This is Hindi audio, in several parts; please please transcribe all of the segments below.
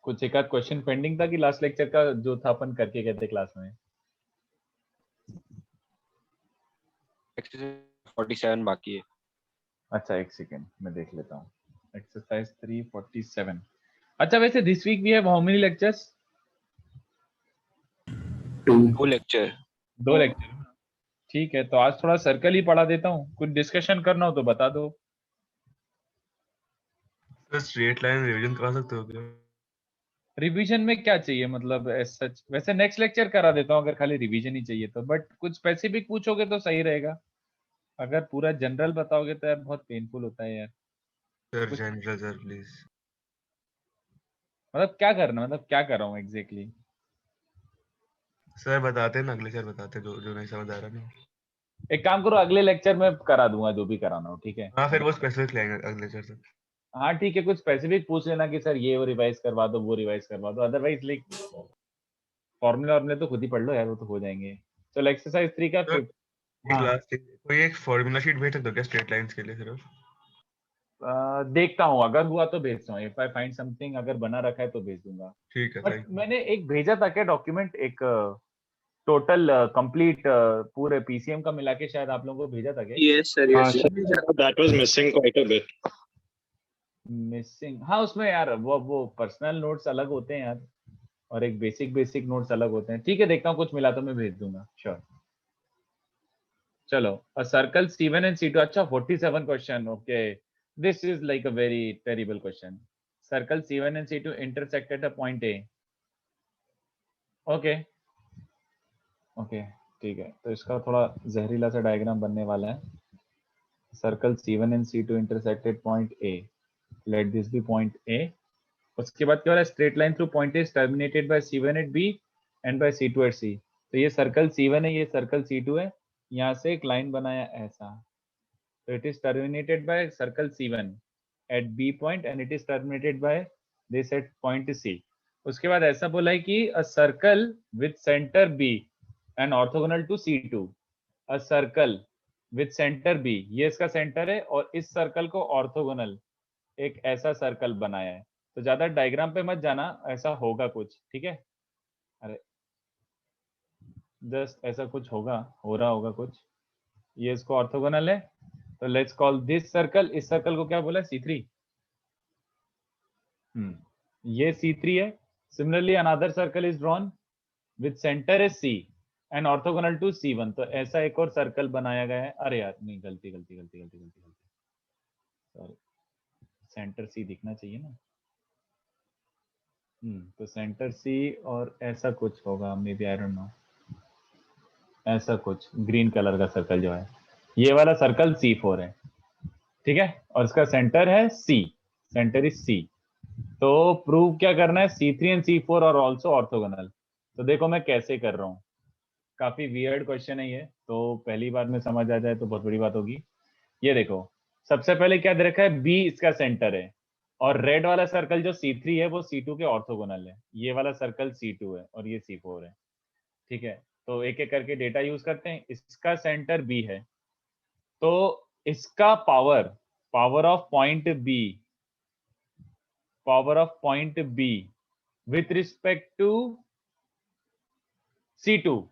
कुछ एक आध क्वेश्चन पेंडिंग था कि लास्ट लेक्चर का जो था अपन करके गए थे क्लास में? एक्सरसाइज 47 बाकी है। अच्छा एक सेकेंड मैं देख लेता हूँ। एक्सरसाइज 347। अच्छा वैसे this week we have how many lectures? 2 lecture. 2 lecture. ठीक है, तो आज थोड़ा सर्कल ही पढ़ा देता हूँ, कुछ डिस्कशन करना हो तो बता दो। स्ट्रेट लाइन रिवीजन करा सकते हो क्या? रिवीजन में क्या चाहिए मतलब सच? वैसे नेक्स्ट लेक्चर करा देता हूँ अगर खाली रिवीजन ही चाहिए तो, बट कुछ स्पेसिफिक पूछोगे तो सही रहेगा। अगर पूरा जनरल बताओगे तो यार बहुत पेनफुल होता है यार। सर कुछ जनरल सर प्लीज। मतलब क्या करना, मतलब क्या कर रहा हूँ एग्जैक्टली? सर बताते ना, अगले सर बताते जो जो नहीं समझ आ रहा ना। एक काम करो, अगले लेक्चर में करा दूंगा जो भी कराना हो, ठीक है? हाँ फिर वो स्पेसिफिक लेंगे अगले सर से। हाँ ठीक है, कुछ स्पेसिफिक पूछ लेना कि सर ये वो रिवाइज करवा दो, वो रिवाइज करवा दो, अदरवाइज लाइक फॉर्मूला वार्मूले तो खुद ही पढ़ लो यार, वो तो हो जाएंगे। चलो एक्सरसाइज 3 का सर एक हाँ लास्ट कोई एक फॉर्मूला शीट भेज सकते हो क्या स्ट्रेट लाइंस के लिए सिर्फ? देखता हूँ, अगर हुआ तो भेजता हूँ। इफ आई फाइंड समथिंग, अगर बना रखा है तो भेज दूंगा। ठीक है बट थैंक यू। मैंने एक भेजा था क्या डॉक्यूमेंट, एक टोटल कंप्लीट पूरे पीसीएम का मिला के शायद आप लोगों को भेजा था क्या? Yes, sir. Yes, sir. That was missing quite a bit. Missing, हाँ उसमें यार वो पर्सनल नोट्स अलग होते हैं यार, और एक बेसिक बेसिक नोट्स अलग होते हैं। ठीक है देखता हूँ, कुछ मिला तो मैं भेज दूंगा, श्योर। चलो, a circle C1 and C2। अच्छा 47 question, okay. This is like a very terrible question. Circle C1 and C2 intersect at a point A। Okay okay ठीक है, तो इसका थोड़ा जहरीला सा डायग्राम बनने वाला है। Circle C1 and C2 intersect at point A। Let this be point A। उसके बाद क्या हो रहा है, straight line through point A is terminated by C1 at B and by C2 at C। तो ये सर्कल C1 है, ये सर्कल C2 है, यहाँ से एक लाइन बनाया ऐसा। So it is terminated by circle C1 at B point and it is terminated by this at point C। उसके बाद ऐसा बोला है कि a circle with center B and orthogonal to C2। a circle with center B, ये इसका सेंटर है, और इस सर्कल को ऑर्थोगोनल एक ऐसा सर्कल बनाया है। तो ज्यादा डायग्राम पे मत जाना, ऐसा होगा कुछ, ठीक है? अरे जस्ट ऐसा कुछ होगा, हो रहा होगा कुछ। ये इसको ऑर्थोगोनल है, तो लेट्स कॉल दिस सर्कल, इस सर्कल को क्या बोला है, C3। ये C3 है। Similarly another circle is drawn with centre is C and orthogonal to C1। तो ऐसा एक और सर्कल बनाया गया है। अरे यार नहीं, गलती गलती गलती गलती गलती गलती, सॉरी, सेंटर C दिखना चाहिए ना। तो सेंटर C और ऐसा कुछ होगा, may be, I don't no, ऐसा कुछ ग्रीन कलर का सर्कल जो है, ये वाला सर्कल C4 है, ठीक है? और इसका सेंटर है C, सेंटर इज C। तो प्रूव क्या करना है, C3 एंड C4 और ऑल्सो ऑर्थोगोनल। तो देखो मैं कैसे कर रहा हूँ, काफी वियर्ड क्वेश्चन है ये, तो पहली बार में समझ आ जाए तो बहुत बड़ी बात होगी। ये देखो, सबसे पहले क्या दे रखा है, B इसका सेंटर है, और रेड वाला सर्कल जो C3 है वो C2 के ऑर्थोगोनल है। ये वाला सर्कल C2 है और ये C4 है, ठीक है? तो एक एक करके डेटा यूज करते हैं। इसका सेंटर B है, तो इसका power, power of point B, power of point B with respect to C2,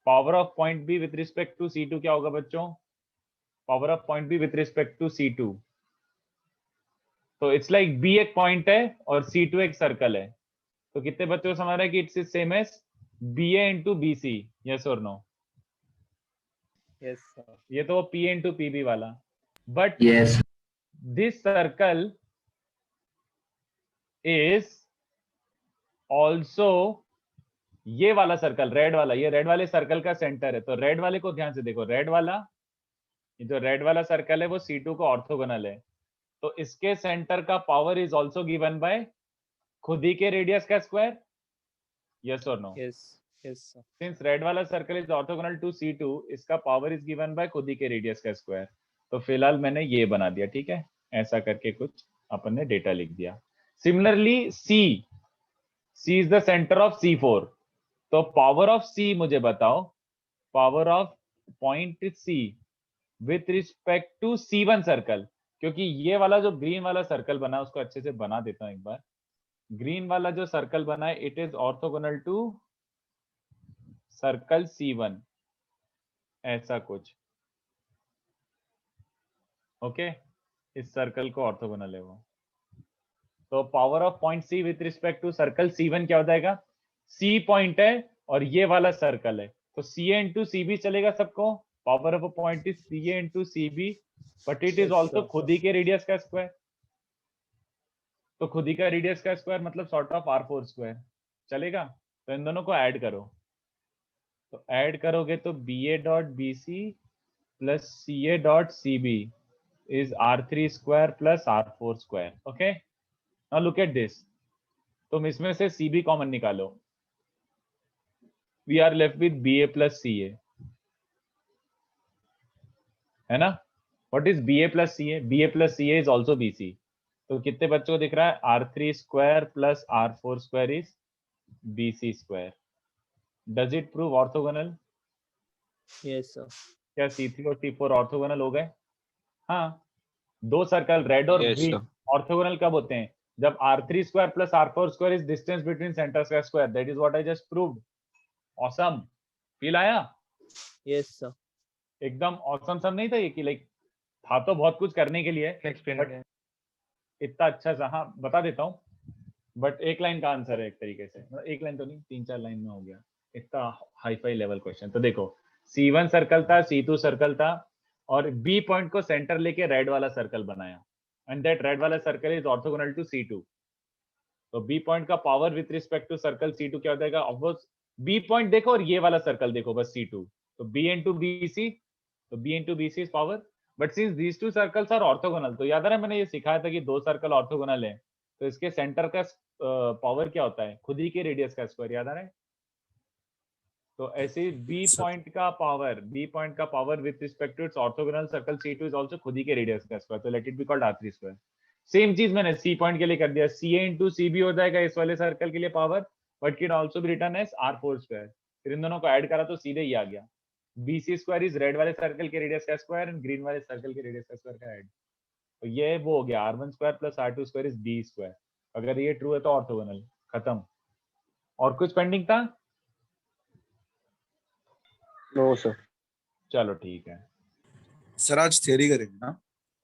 power of point B with respect to C2 क्या होगा बच्चों? Power of point B with respect to C2। तो इट्स लाइक B एक पॉइंट है और C2 एक सर्कल है। तो कितने बच्चों को समझ रहा है कि it's same as BA into BC? Yes और नो? Yes, sir. ये तो P into PB वाला, but Yes. This circle is also, ये वाला सर्कल रेड वाला, ये रेड वाले सर्कल का सेंटर है। तो रेड वाले को ध्यान से देखो, रेड वाला, ये जो रेड वाला सर्कल है वो C2 को ऑर्थोगोनल है। तो इसके सेंटर का power is also given by खुद ही के रेडियस का स्क्वायर। यस और no? Yes. Yes, sir. Since red वाला circle is orthogonal to C2, इसका पावर इज गिवन बाय खुद ही के रेडियस का स्क्वायर। तो फिलहाल मैंने ये बना दिया, ठीक है? ऐसा करके कुछ अपन ने डेटा लिख दिया। Similarly C is the centre of C4। तो पावर ऑफ C मुझे बताओ, power of point C with respect to C1 circle, क्योंकि ये वाला जो ग्रीन वाला सर्कल बना उसको अच्छे से बना देता हूं एक बार। ग्रीन वाला जो सर्कल बना है it is orthogonal to circle C1, ऐसा कुछ। ओके, इस सर्कल को ऑर्थोगोनल है वो। तो power of point C with respect to circle C1 क्या हो जाएगा? C पॉइंट है और ये वाला सर्कल है, तो CA इंटू CB चलेगा सबको। Power of a point is CA into CB, but it is also खुद ही के रेडियस का स्क्वायर। तो खुद ही का रेडियस का स्क्वायर मतलब सॉर्ट ऑफ R4 स्क्वायर चलेगा। तो इन दोनों को ऐड करो, तो ऐड करोगे तो BA dot BC plus CA dot CB is R3 square plus R4 square. Okay, now look at this. तुम इसमें से CB कॉमन निकालो, we are left with BA plus CA, है ना? What is BA plus CA? BA plus CA is also BC. तो कितने बच्चों को दिख रहा है? R3 square plus R4 square is BC square. Does it prove orthogonal? Yes, sir. क्या C3 और C4 ऑर्थोगोनल हो गए? हाँ, दो सर्कल रेड और Yes, ग्रीन sir. ऑर्थोगोनल कब होते हैं? जब R3 square plus R4 square is distance between centers का square. That is what I just proved. Awesome. Feel आया? Yes, sir. एकदम ऑसम सब नहीं था ये कि लाइक था तो बहुत कुछ करने के लिए, एक्सप्लेन बट इतना अच्छा सा, हाँ बता देता हूँ, बट एक लाइन का आंसर है एक तरीके से, मतलब एक लाइन तो नहीं, 3-4 लाइन में हो गया। इतना हाई फाई लेवल क्वेश्चन। तो देखो C1 सर्कल था, C2 सर्कल था, और B पॉइंट को सेंटर लेके रेड वाला सर्कल बनाया, एंड दैट रेड वाला circle is orthogonal to C2। तो B पॉइंट का power with respect to circle C2 क्या हो जाएगा? ऑफकोर्स B पॉइंट देखो और ये वाला सर्कल देखो बस C2, तो B इंटू BC, तो B into BC is power. But since these two circles are orthogonal, तो याद आ रहा है मैंने ये सिखाया था कि दो सर्कल ऑर्थोगोनल है तो इसके सेंटर का पावर क्या होता है? खुद ही के रेडियस का स्क्वायर, याद आ रहा है? तो ऐसे B पॉइंट का power with respect to its orthogonal circle C2 is also खुद ही के रेडियस का स्क्वायर, तो let it be called R3 square. Same चीज मैंने C पॉइंट के लिए कर दिया, CA इंटू CB हो जाएगा इस वाले सर्कल के लिए power, but can also be written as R4 square. फिर इन दोनों को ऐड करा तो सीधे ही आ गया, BC स्क्वायर इज रेड वाले सर्कल के रेडियस का स्क्वायर एंड ग्रीन वाले सर्कल के रेडियस का स्क्वायर का ऐड। तो ये वो हो गया R1 square plus R2 square is B square. अगर ये ट्रू है तो ऑर्थोगोनल, खत्म। और कुछ पेंडिंग था? No, sir. चलो ठीक है। सर आज थ्योरी करेंगे ना?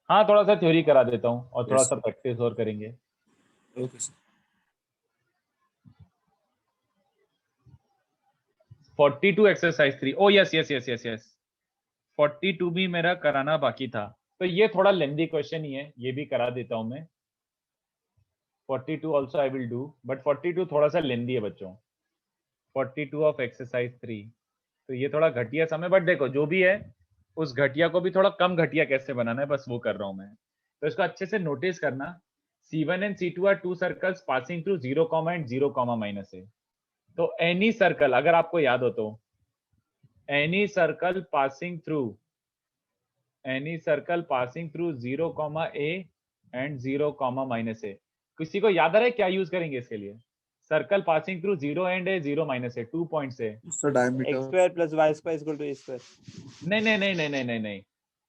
हाँ, थोड़ा सा थ्योरी करा देता हूँ और थोड़ा Yes, सा sir. प्रैक्टिस और करेंगे। Okay sir. 42 एक्सरसाइज 3। ओ yes yes yes yes yes, 42 भी मेरा कराना बाकी था, तो ये थोड़ा लेंदी क्वेश्चन ही है, ये भी करा देता हूं मैं। 42 also I will do, but 42 थोड़ा सा लेंदी है बच्चों। 42 ऑफ एक्सरसाइज 3, तो ये थोड़ा घटिया समय, बट देखो जो भी है उस घटिया को भी थोड़ा कम घटिया कैसे बनाना है, बस वो कर रहा हूं मैं। तो इसको अच्छे से नोटिस करना। C1 and C2 are two circles passing through 0, and 0, -a। तो एनी सर्कल, अगर आपको याद हो तो, any circle passing through 0, a and 0, -a। किसी को याद आ रहा है क्या यूज करेंगे इसके लिए? Circle passing through 0 and a, 0, -a, 2 point से। Sir diameter X square plus Y square is equal to A square. नहीं नहीं नहीं नहीं नहीं नहीं नहीं,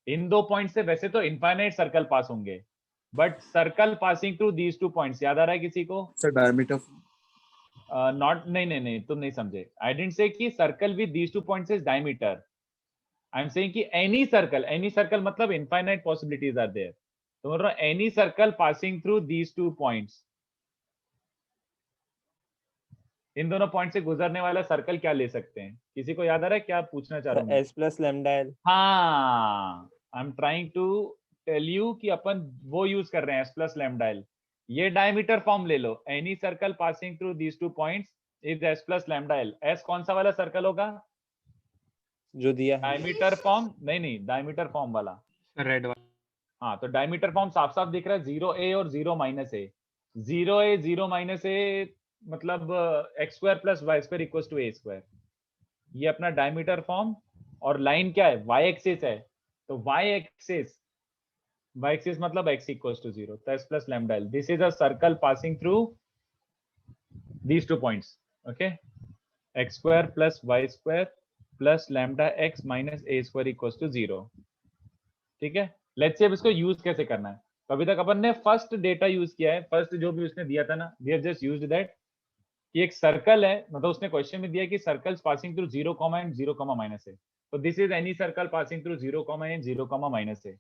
इन दो पॉइंट से वैसे तो इनफाइनाइट सर्कल पास होंगे, but circle passing through these 2 points, याद आ रहा है किसी को? सर डायमीटर नॉट, नहीं नहीं नहीं, तुम नहीं समझे। आई डिडंट से कि circle with these 2 points is diameter, I am saying कि एनी सर्कल मतलब इनफाइनाइट पॉसिबिलिटीज आर देयर। तो बोल रहा हूं any circle passing through these 2 points, इन दोनों पॉइंट से गुजरने वाला सर्कल क्या ले सकते हैं? किसी को याद आ रहा है क्या पूछना चाह रहा हूं? S plus lambda L. हाँ, I am trying to tell you कि अपन वो यूज कर रहे हैं, S प्लस लैम्डा एल। ये डायमीटर फॉर्म ले लो, any circle passing through these 2 points is S plus lambda L. S कौन सा वाला सर्कल होगा? जो दिया है. डायमीटर फॉर्म, नहीं डायमीटर फॉर्म वाला, रेड वाला। हाँ। तो डायमीटर फॉर्म साफ साफ दिख रहा है, 0a और 0 -a। 0a 0 -a मतलब x square plus y square equals to a square. ये अपना डायमीटर फॉर्म, और लाइन क्या है? y एक्सिस है, तो y एक्सिस मतलब x इक्वल्स टू 0, तो s plus lambda L. This is a circle passing through these 2 points, okay. x square plus y square plus lambda x minus a square equals to 0, ठीक है। लेट्स सी अब इसको यूज कैसे करना है। तो अभी तक अपन ने फर्स्ट डेटा यूज किया है, फर्स्ट जो भी उसने दिया था ना, we have just used that कि एक सर्कल है, मतलब उसने क्वेश्चन में दिया कि circles passing through 0, and 0, minus है, तो this is any circle passing through 0, and 0, minus है।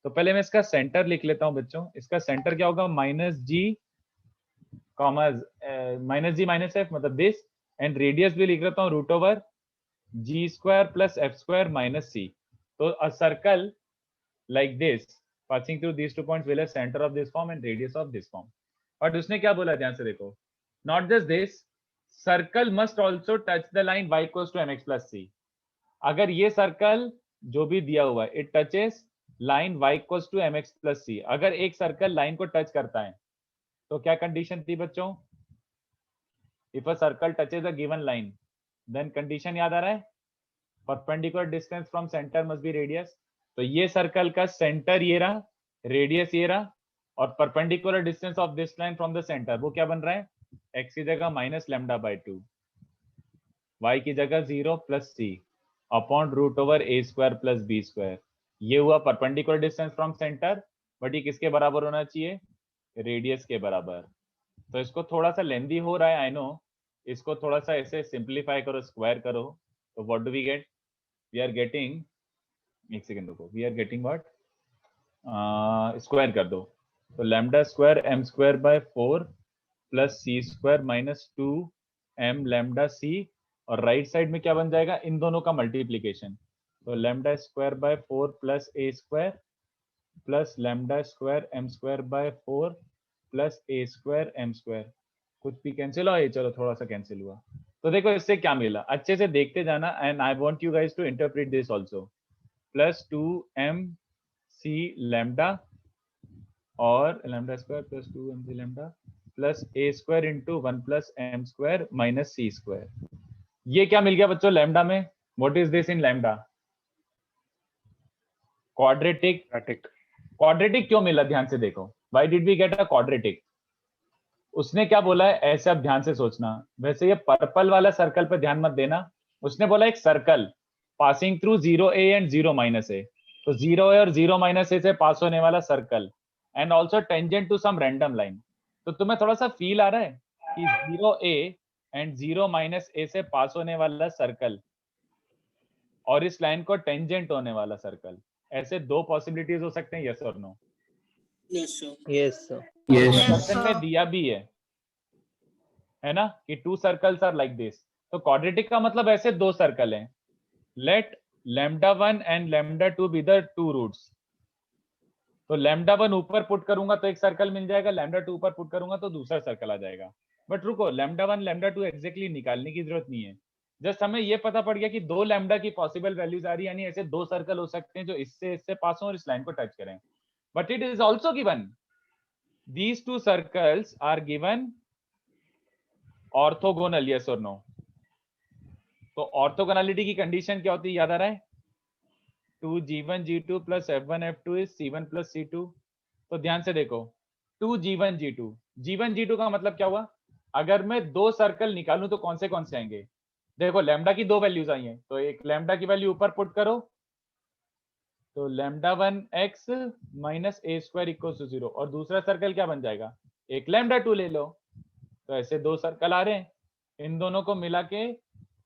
तो पहले मैं इसका सेंटर लिख लेता हूं बच्चों, इसका सेंटर क्या होगा, माइनस जी माइनस एफ, मतलब दिस, एंड रेडियस भी लिख लेता हूँ root over G square plus F square minus C. तो a circle like this passing through these 2 points will have center of this form and radius of this form। और उसने क्या बोला, ध्यान से देखो, not just this, circle must also touch the line y equals to mx plus c। अगर ये सर्कल जो भी दिया हुआ है, it touches line y equals to mx plus c, अगर एक सर्कल लाइन को टच करता है तो क्या कंडीशन थी बच्चों, if a circle touches a given line then condition याद आ रहा है, perpendicular distance from center must be radius। तो ये सर्कल का सेंटर ये रहा, रेडियस ये रहा, और perpendicular distance of this line from the centre वो क्या बन रहा है, x की जगह माइनस लैम्डा बाय 2, y की जगह 0 प्लस सी अपॉन रूट ओवर ए स्क्वायर प्लस बी स्क्वायर। ये हुआ perpendicular distance from centre, but ये किसके बराबर होना चाहिए, रेडियस के बराबर। तो इसको थोड़ा सा लेंदी हो रहा है, आई नो, इसको थोड़ा सा ऐसे सिंप्लीफाई करो, स्क्वायर करो, तो what do we get, we are getting, एक सेकंड रुको, we are getting what, square कर दो, तो lambda square M square by 4 plus C square minus 2 M lambda C, और राइट साइड में क्या बन जाएगा, इन दोनों का मल्टीप्लीकेशन, तो lambda square by 4 plus A square plus lambda square M square by 4 plus A square M square. कुछ भी कैंसिल हुआ, ये चलो थोड़ा सा कैंसिल हुआ। तो देखो इससे क्या मिला, अच्छे से देखते जाना, and I want you guys to interpret this also, plus 2m C lambda और lambda square plus 2m C lambda plus ए square into 1 plus M square minus C square. ये क्या मिल गया बच्चों लैम्डा में, what is this in lambda, quadratic. Quadratic क्यों मिला, ध्यान से देखो, why did we get a quadratic, उसने क्या बोला है, ऐसे आप ध्यान से सोचना, वैसे ये पर्पल वाला सर्कल पे ध्यान मत देना, उसने बोला एक circle passing through 0a and 0 minus A, तो 0a और 0 माइनस ए से पास होने वाला circle, and also tangent to some random line. तो तुम्हें थोड़ा सा फील आ रहा है कि 0a एंड 0 माइनस ए से पास होने वाला सर्कल और इस लाइन को टेंजेंट होने वाला सर्कल, ऐसे दो पॉसिबिलिटीज हो सकते हैं, यस और नो। Yes, sir. क्वेश्चन में दिया भी है ना, कि 2 सर्कल्स आर लाइक दिस, तो क्वाड्रेटिक का मतलब ऐसे 2 सर्कल हैं, let lambda 1 and lambda 2 be the 2 roots. तो लैम्डा 1 ऊपर पुट करूंगा तो एक सर्कल मिल जाएगा, लैम्डा 2 ऊपर पुट करूंगा तो दूसरा सर्कल आ जाएगा। बट रुको, लैम्डा 1 लैम्डा 2 एग्जैक्टली निकालने की जरूरत नहीं है, जस्ट हमें ये पता पड़ गया कि 2 लैम्डा की पॉसिबल वैल्यूज आ रही है, यानी ऐसे 2 सर्कल हो सकते हैं जो इससे पास हो और इस लाइन को टच करें। But it is also given these 2 circles are given orthogonal, yes or no। तो ऑर्थोगोनलिटी की कंडीशन क्या होती है, याद आ रहा है, 2g1 g2 plus f1 f2 is c1 plus c2। तो ध्यान से देखो, 2g1 g2, g1 g2 का मतलब क्या हुआ, अगर मैं 2 सर्कल निकालूं तो कौन से आएंगे, देखो लैम्डा की 2 वैल्यूज आई हैं, तो एक लैम्डा की वैल्यू ऊपर पुट करो, तो lambda 1 x minus a square equal to 0, और दूसरा सर्कल क्या बन जाएगा, एक लैम्डा 2 ले लो। तो ऐसे 2 सर्कल आ रहे हैं, इन दोनों को मिला के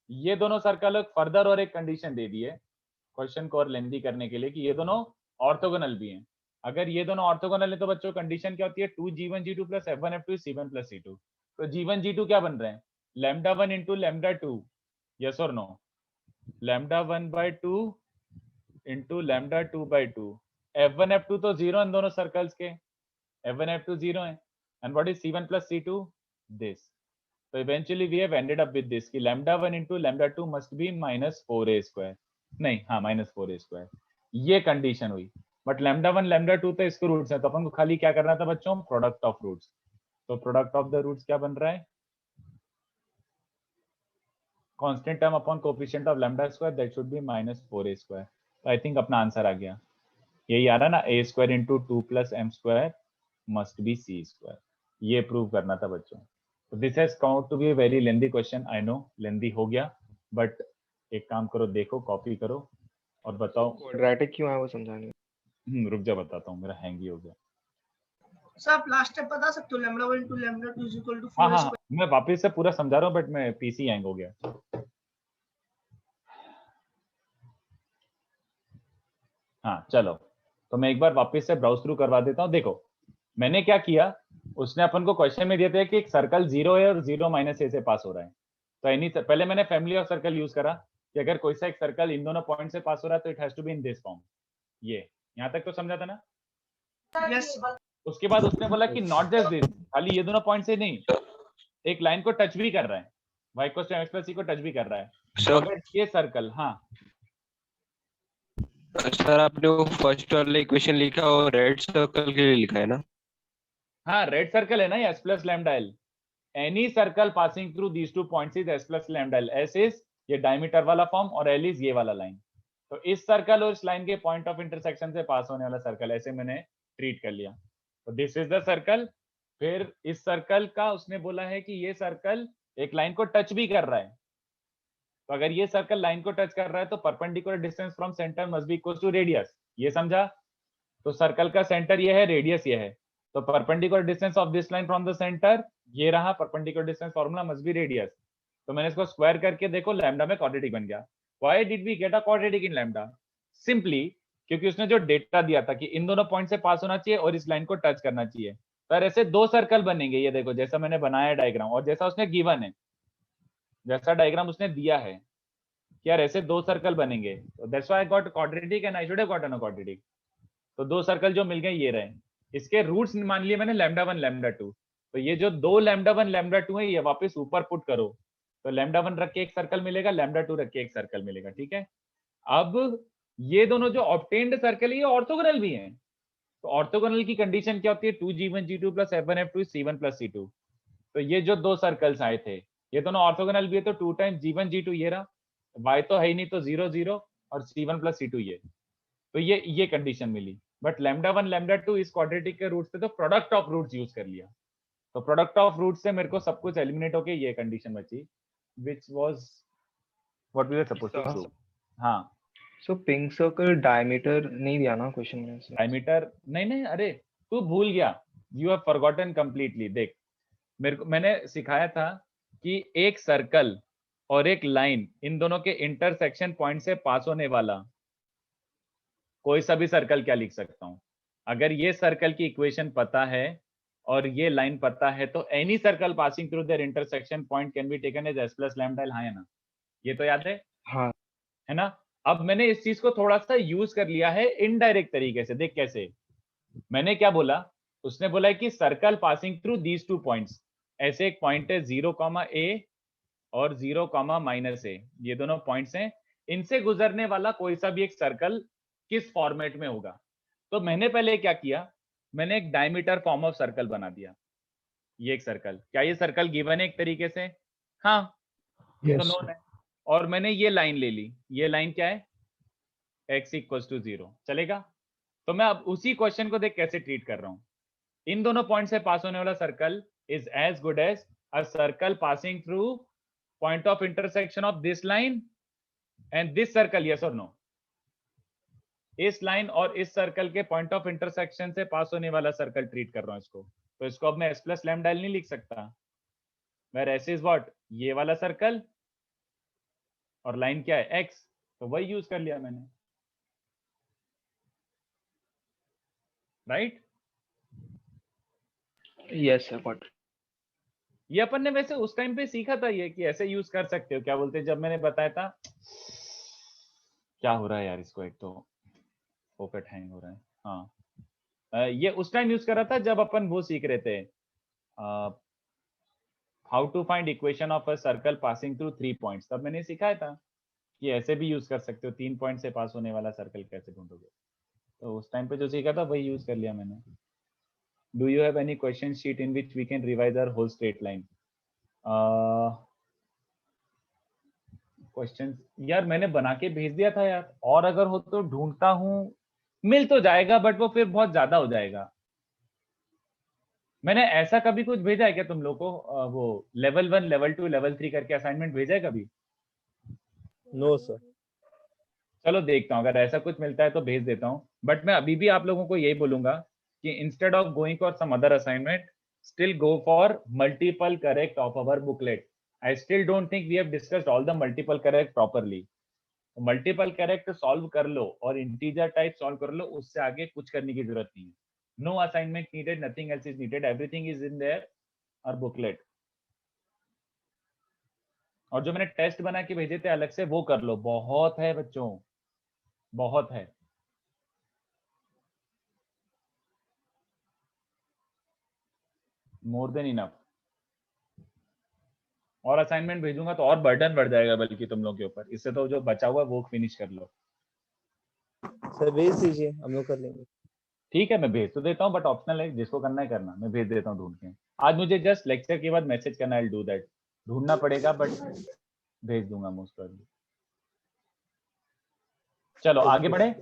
ये दोनों सर्कल फर्दर और एक कंडीशन दे दी है क्वेश्चन को और लेंदी करने के लिए कि ये दोनों ऑर्थोगोनल भी हैं। अगर ये दोनों ऑर्थोगोनल है तो बच्चों कंडीशन क्या होती है, 2g1 g2 plus f1 f2 c1 plus c2। तो g1 g2 क्या बन रहे हैं, लैम्डा 1 इंटू लैम्डा 2, यस और no, lambda 1 by 2 into lambda 2 by 2, f1 f2 तो 0 इन दोनों सर्कल्स के, f1 f2 0 है, and what is c1 plus c2, this. तो eventually we have ended up with this कि lambda 1 into lambda 2 must be minus 4a square, नहीं हाँ माइनस 4a स्क्वायर, ये कंडीशन हुई। बट लैम्डा 1 लैम्डा 2 तो इसके रूट्स हैं, तो अपन को खाली क्या करना था बच्चों, प्रोडक्ट ऑफ रूट्स। तो प्रोडक्ट ऑफ द रूट्स क्या बन रहा है, constant term upon coefficient of lambda square, that should be minus 4a square. तो आई थिंक अपना आंसर आ गया, यही आ रहा ना, a square into 2 plus m square must be c square, ये प्रूव करना था बच्चों। तो this has come out to be a very lengthy question, I know lengthy हो गया, बट एक काम करो, देखो कॉपी करो और बताओ। क्वाड्रेटिक क्यों है वो समझाने। रुक जा बताता हूँ, मेरा हैंग ही हो गया। सर आप लास्ट स्टेप बता सकते हो λ1 to λ2 is equal to हाँ 4 हाँ मैं वापस से पूरा समझा रहा हूँ बट मैं पीसी हैंग हो गया। हाँ चलो, तो मैं एक बार वापस से ब्राउज थ्रू करवा देता हूँ। देखो मैंने क्या किया, उसने अपन को क्वेश्चन में दिए थे कि एक सर्कल 0 है और 0 माइनस ए से पास हो रहा है, तो एनी पहले मैंने फैमिली ऑफ सर्कल यूज करा कि अगर कोई सा एक सर्कल इन दोनों पॉइंट से पास हो रहा है तो it has to be in this form. ये यहाँ तक तो समझा था ना। यस उसके बाद उसने बोला कि नॉट जस्ट दिस, खाली ये दोनों पॉइंट से नहीं, एक लाइन को टच भी कर रहा है, y equals to mx plus c को टच भी कर रहा है। तो सर अगर ये सर्कल, हाँ सर आपने वो फर्स्ट वाला इक्वेशन लिखा और रेड सर्कल के लिए लिखा है ना? हाँ रेड सर्कल है ना ये s plus lambda L, any circle passing through these two points is s plus lambda L. s is ये डायमीटर वाला फॉर्म और l इज ये वाला लाइन। तो इस सर्कल और इस लाइन के पॉइंट ऑफ इंटरसेक्शन से पास होने वाला सर्कल ऐसे मैंने ट्रीट कर लिया। तो दिस इज द सर्कल। फिर इस सर्कल का उसने बोला है कि ये सर्कल एक लाइन को टच भी कर रहा है, तो अगर ये सर्कल लाइन को टच कर रहा है तो perpendicular distance from centre must be equal to radius. ये समझा? तो सर्कल का सेंटर ये है, रेडियस ये है, तो perpendicular distance of this line from the centre ये रहा, perpendicular distance formula must be radius. तो मैंने इसको स्क्वायर करके देखो लैम्डा में क्वाड्रेटिक बन गया। Why did we get a quadratic in lambda? Simply क्योंकि उसने जो डेटा दिया था कि इन दोनों पॉइंट से पास होना चाहिए और इस लाइन को टच करना चाहिए, तो ऐसे दो सर्कल बनेंगे। ये देखो जैसा मैंने बनाया डायग्राम और जैसा उसने गिवन है, जैसा डायग्राम उसने दिया है कि यार ऐसे दो सर्कल बनेंगे, तो that's why I got quadratic and I should have gotten a quadratic. तो दो सर्कल जो मिल गए ये रहे। इसके रूट्स मान लिए मैंने λ1 λ2, तो ये जो दो λ1 λ2 है ये वापस ऊपर पुट करो, तो λ1 रख के एक सर्कल मिलेगा, λ2 रख के एक सर्कल मिलेगा। ठीक है, अब ये दोनों जो ऑब्टेन्ड सर्कल है ये ऑर्थोगोनल भी हैं। तो ऑर्थोगोनल की कंडीशन क्या होती है? 2g1g2 plus f1f2 c1 plus c2। तो ये जो दो सर्कल्स आए थे ये दोनों ऑर्थोगोनल भी है, तो 2 टाइम्स g1 g2 ये रहा, y तो है ही नहीं तो 0 0 और c1 प्लस c2 ये, तो ये कंडीशन मिली। बट λ1 λ2 इस क्वाड्रेटिक के रूट्स थे तो प्रोडक्ट ऑफ रूट्स यूज कर लिया, तो प्रोडक्ट ऑफ रूट्स से मेरे को सब कुछ एलिमिनेट होके ये कंडीशन बची which was what we were supposed to prove. हाँ सो पिंक सर्कल डायमीटर नहीं दिया ना क्वेश्चन में? डायमीटर नहीं नहीं, अरे तू भूल गया, यू हैव फॉरगॉटन कंप्लीटली। देख मैंने सिखाया था कि एक सर्कल और एक लाइन इन दोनों के इंटरसेक्शन पॉइंट से पास होने वाला कोई सा भी सर्कल क्या लिख सकता हूं। अगर ये सर्कल की इक्वेशन पता है और ये लाइन पता है तो any circle passing through their intersection point can be taken as s plus lambda L. हाँ है ना, ये तो याद है? हाँ है ना। अब मैंने इस चीज को थोड़ा सा यूज कर लिया है इनडायरेक्ट तरीके से। देख कैसे, मैंने क्या बोला, उसने बोला है कि circle passing through these two points, ऐसे एक पॉइंट है 0, a और 0, -a, ये दोनों पॉइंट्स हैं, इनसे गुजरने वाला कोई सा भी एक सर्कल किस फॉर्मेट में होगा। तो मैंने पहले क्या किया, मैंने एक डायमीटर फॉर्म ऑफ सर्कल बना दिया। ये एक सर्कल, क्या ये सर्कल गिवन है एक तरीके से? हाँ ये तो नोन है। और मैंने ये लाइन ले ली, ये लाइन क्या है? x इक्वल्स टू 0, चलेगा? तो मैं अब उसी क्वेश्चन को देख कैसे ट्रीट कर रहा हूं। इन दोनों पॉइंट से पास होने वाला circle is as good as a circle passing through point of intersection of this line and this circle, yes और नो? इस लाइन और इस सर्कल के पॉइंट ऑफ इंटरसेक्शन से पास होने वाला सर्कल ट्रीट कर रहा हूं इसको। तो इसको अब मैं s प्लस लैम्डा एल नहीं लिख सकता, वेयर s इज व्हाट, ये वाला सर्कल, और लाइन क्या है? x, तो वही यूज कर लिया मैंने, राइट? Yes sir got. ये अपन ने वैसे उस टाइम पे सीखा था ये कि ऐसे यूज कर सकते हो। क्या बोलते हैं, जब मैंने बताया था, क्या हो रहा है यार इसको, एक तो पॉकेट हैंग हो रहा है। हाँ ये उस टाइम यूज कर रहा था जब अपन वो सीख रहे थे, how to find equation of a circle passing through 3 points. तब मैंने सिखाया था कि ऐसे भी यूज कर सकते हो, 3 पॉइंट से पास होने वाला सर्कल कैसे ढूंढोगे। तो उस टाइम पे जो सीखा था वही यूज कर लिया मैंने। Do you have any question sheet in which we can revise our whole straight line? Questions यार मैंने बना के भेज दिया था यार, और अगर हो तो ढूंढता हूँ, मिल तो जाएगा बट वो फिर बहुत ज्यादा हो जाएगा। मैंने ऐसा कभी कुछ भेजा है क्या तुम लोग को, वो लेवल 1 लेवल 2 लेवल 3 करके असाइनमेंट भेजा है कभी? No sir. चलो देखता हूँ, अगर ऐसा कुछ मिलता है तो भेज देता हूँ। बट मैं अभी भी आप लोगों को यही बोलूंगा कि instead of going for some other assignment still go for multiple correct of our booklet. I still don't think we have discussed all the multiple correct properly. Multiple correct solve कर लो और इंटीजर टाइप सॉल्व कर लो, उससे आगे कुछ करने की जरूरत नहीं है. No assignment needed, nothing else is needed, everything is in there our booklet. और जो मैंने टेस्ट बना के भेजे थे अलग से वो कर लो. बहुत है बच्चों, बहुत है. More than enough. और असाइनमेंट भेजूंगा तो और बर्डन बढ़ जाएगा बल्कि तुम लोग के ऊपर. इससे तो जो बचा हुआ है वो फिनिश कर लो. सर भेज दीजिए, हम लोग कर लेंगे. ठीक है, मैं भेज तो देता हूँ बट ऑप्शनल है, जिसको करना है करना. मैं भेज देता हूँ ढूंढ के. आज मुझे जस्ट लेक्चर के बाद मैसेज करना, आई डू दैट. ढूंढना पड़ेगा बट भेज दूंगा मोस्ट प्रोबेबली. चलो आगे बढ़े,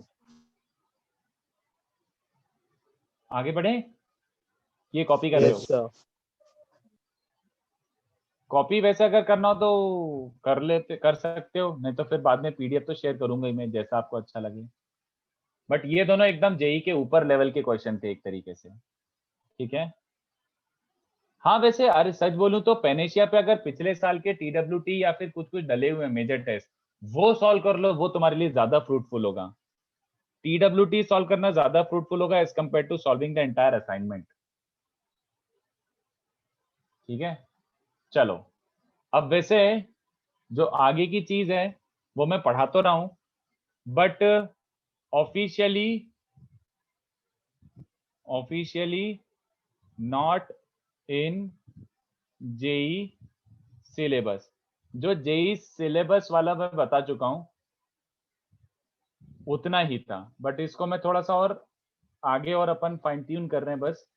आगे बढ़े. ये कॉपी कर रहे हो? Yes sir. कॉपी वैसे अगर करना हो तो कर सकते हो, नहीं तो फिर बाद में पीडीएफ तो शेयर करूंगा ही मैं, जैसा आपको अच्छा लगे. बट ये दोनों एकदम जेई के ऊपर लेवल के क्वेश्चन थे एक तरीके से. ठीक है. हाँ वैसे अरे सच बोलूं तो पेनेशिया पे अगर पिछले साल के टीडब्ल्यूटी या फिर कुछ डले हुए मेजर टेस्ट वो सॉल्व कर लो, वो तुम्हारे लिए ज्यादा फ्रूटफुल होगा. टीडब्ल्यूटी सॉल्व करना ज्यादा फ्रूटफुल होगा as compare to solving the entire assignment. ठीक है. चलो अब वैसे जो आगे की चीज है वो मैं पढ़ा तो रहा हूं but officially not in JEE syllabus. जो जेई सिलेबस वाला मैं बता चुका हूं उतना ही था, बट इसको मैं थोड़ा सा और आगे और अपन फाइन ट्यून कर रहे हैं बस.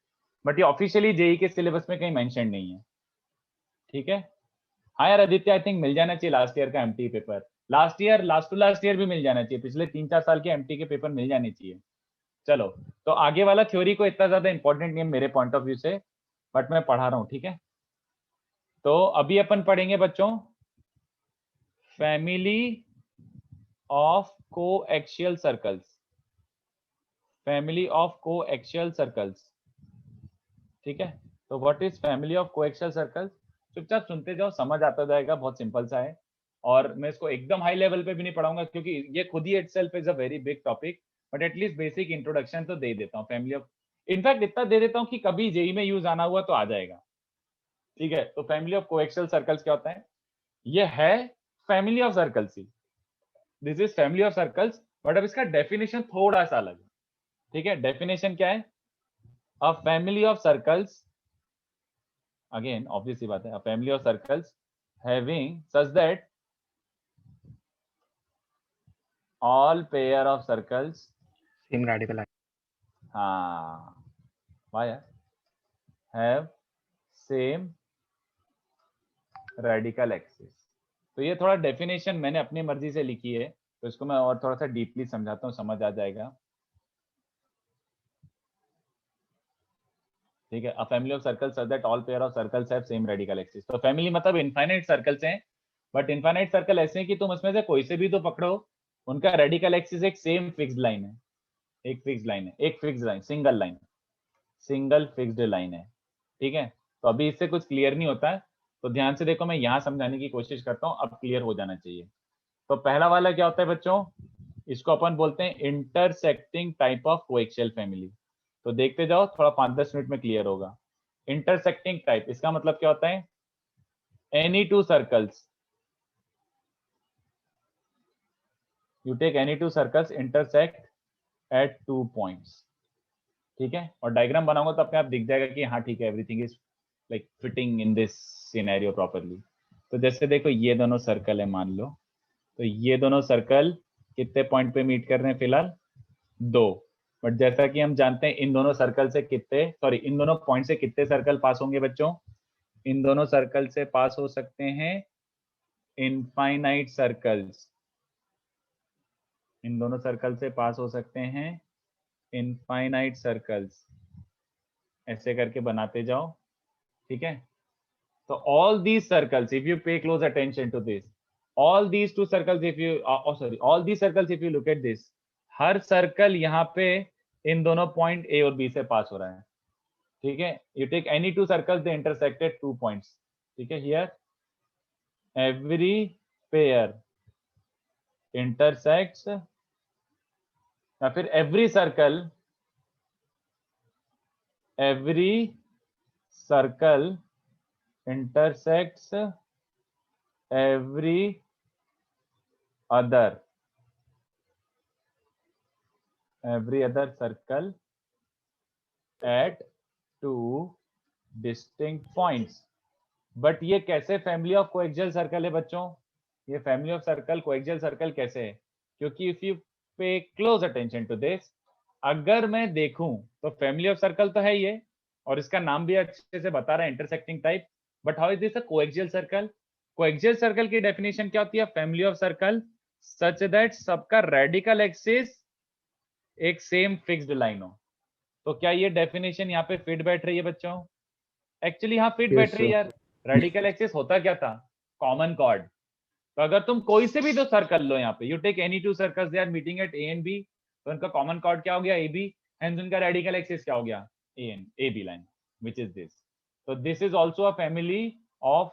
बट ये ऑफिशियली जेई के सिलेबस में कहीं मेंशन नहीं है. ठीक है. हाँ यार आदित्य, आई थिंक मिल जाना चाहिए लास्ट ईयर का MT paper. Last to last year भी मिल जाना चाहिए. पिछले 3-4 साल के एमटी के पेपर मिल जाने चाहिए. चलो तो आगे वाला थ्योरी को इतना ज्यादा इंपॉर्टेंट नहीं है मेरे पॉइंट ऑफ व्यू से, बट मैं पढ़ा रहा हूं. ठीक है. तो अभी अपन पढ़ेंगे बच्चों family of coaxial circles. Family of coaxial circles. ठीक है. तो what is family of coaxial circles? चुपचाप सुनते जाओ, समझ आता जाएगा. बहुत सिंपल सा है और मैं इसको एकदम हाई लेवल पे भी नहीं पढ़ाऊंगा क्योंकि ये खुद ही itself is a very big topic, but at least basic introduction तो दे देता हूँ. फैमिली ऑफ, इनफैक्ट इतना दे देता हूँ कि कभी जेई में यूज आना हुआ तो आ जाएगा. ठीक है. तो फैमिली ऑफ कोएक्सियल सर्कल्स क्या होता है? ये है family of circles he. This is family of circles, but अब इसका डेफिनेशन थोड़ा सा अलग है. ठीक है. डेफिनेशन क्या है? अ family of circles, again obviously बात है, a family of circles having such that all pair of circles same radical. हाँ why have same radical axis. तो ये थोड़ा डेफिनेशन मैंने अपनी मर्जी से लिखी है तो इसको मैं और थोड़ा सा डीपली समझाता हूँ, समझ आ जाएगा. ठीक है. अ family of circles such that all pair of circles have same radical axis. तो फैमिली मतलब इनफाइनाइट सर्कल्स हैं, बट इनफाइनाइट सर्कल ऐसे हैं कि तुम उसमें से कोई से भी तो पकड़ो, उनका रेडिकल एक्सिस एक सेम फिक्स्ड लाइन है. एक फिक्स्ड लाइन है, एक fixed line, single line, single fixed line है. ठीक है. तो अभी इससे कुछ क्लियर नहीं होता है तो ध्यान से देखो, मैं यहाँ समझाने की कोशिश करता हूँ, अब क्लियर हो जाना चाहिए. तो पहला वाला क्या होता है बच्चों? इसको अपन बोलते हैं intersecting type of coaxial family. तो देखते जाओ, थोड़ा 5-10 मिनट में क्लियर होगा. इंटरसेक्टिंग टाइप इसका मतलब क्या होता है? Any two circles, you take any two circles intersect at 2 points. ठीक है. और डायग्राम बनाऊंगा तो अपने आप दिख जाएगा कि हाँ ठीक है, everything is like fitting in this scenario properly. तो जैसे देखो ये दोनों सर्कल है मान लो, तो ये दोनों सर्कल कितने पॉइंट पे मीट कर रहे हैं? फिलहाल 2. बट जैसा कि हम जानते हैं इन दोनों सर्कल से इन दोनों पॉइंट से कितने सर्कल पास होंगे बच्चों? इन दोनों सर्कल से पास हो सकते हैं इनफाइनाइट सर्कल्स. इन दोनों सर्कल से पास हो सकते हैं इनफाइनाइट सर्कल्स. ऐसे करके बनाते जाओ. ठीक है. तो all these circles, if you pay close attention to this, all these two circles if you all these circles if you look at this, her circle यहाँ पे इन दोनों पॉइंट ए और बी से पास हो रहा है, ठीक है। You take any two circles they intersected 2 points, ठीक है। हियर एवरी पेयर इंटरसेक्ट्स, या फिर every circle intersects every other circle at 2 distinct points। But ये कैसे फैमिली ऑफ कोएक्सियल सर्कल है बच्चों? ये family of circle coaxial circle कैसे है? क्योंकि if you pay close attention to this, अगर मैं देखूं तो फैमिली ऑफ सर्कल तो है ये, और इसका नाम भी अच्छे से बता रहा है intersecting type, but how is this a coaxial circle? Coaxial circle की डेफिनेशन क्या होती है? Family of circle such that सबका रेडिकल एक्सिस एक सेम फिक्स्ड लाइन हो। तो क्या ये डेफिनेशन यहाँ पे फिट बैठ रही है बच्चों? एक्चुअली यहाँ फिट बैठ रही है यार। रेडिकल एक्सिस होता क्या था? Common chord. तो अगर तुम कोई से भी दो सर्कल लो, यहाँ पे you take any two circles they are meeting at A and B, तो उनका कॉमन कॉर्ड क्या हो गया? ए बी, एंड उनका रेडिकल एक्सिस क्या हो गया? A B line, which is this. तो this is also a family of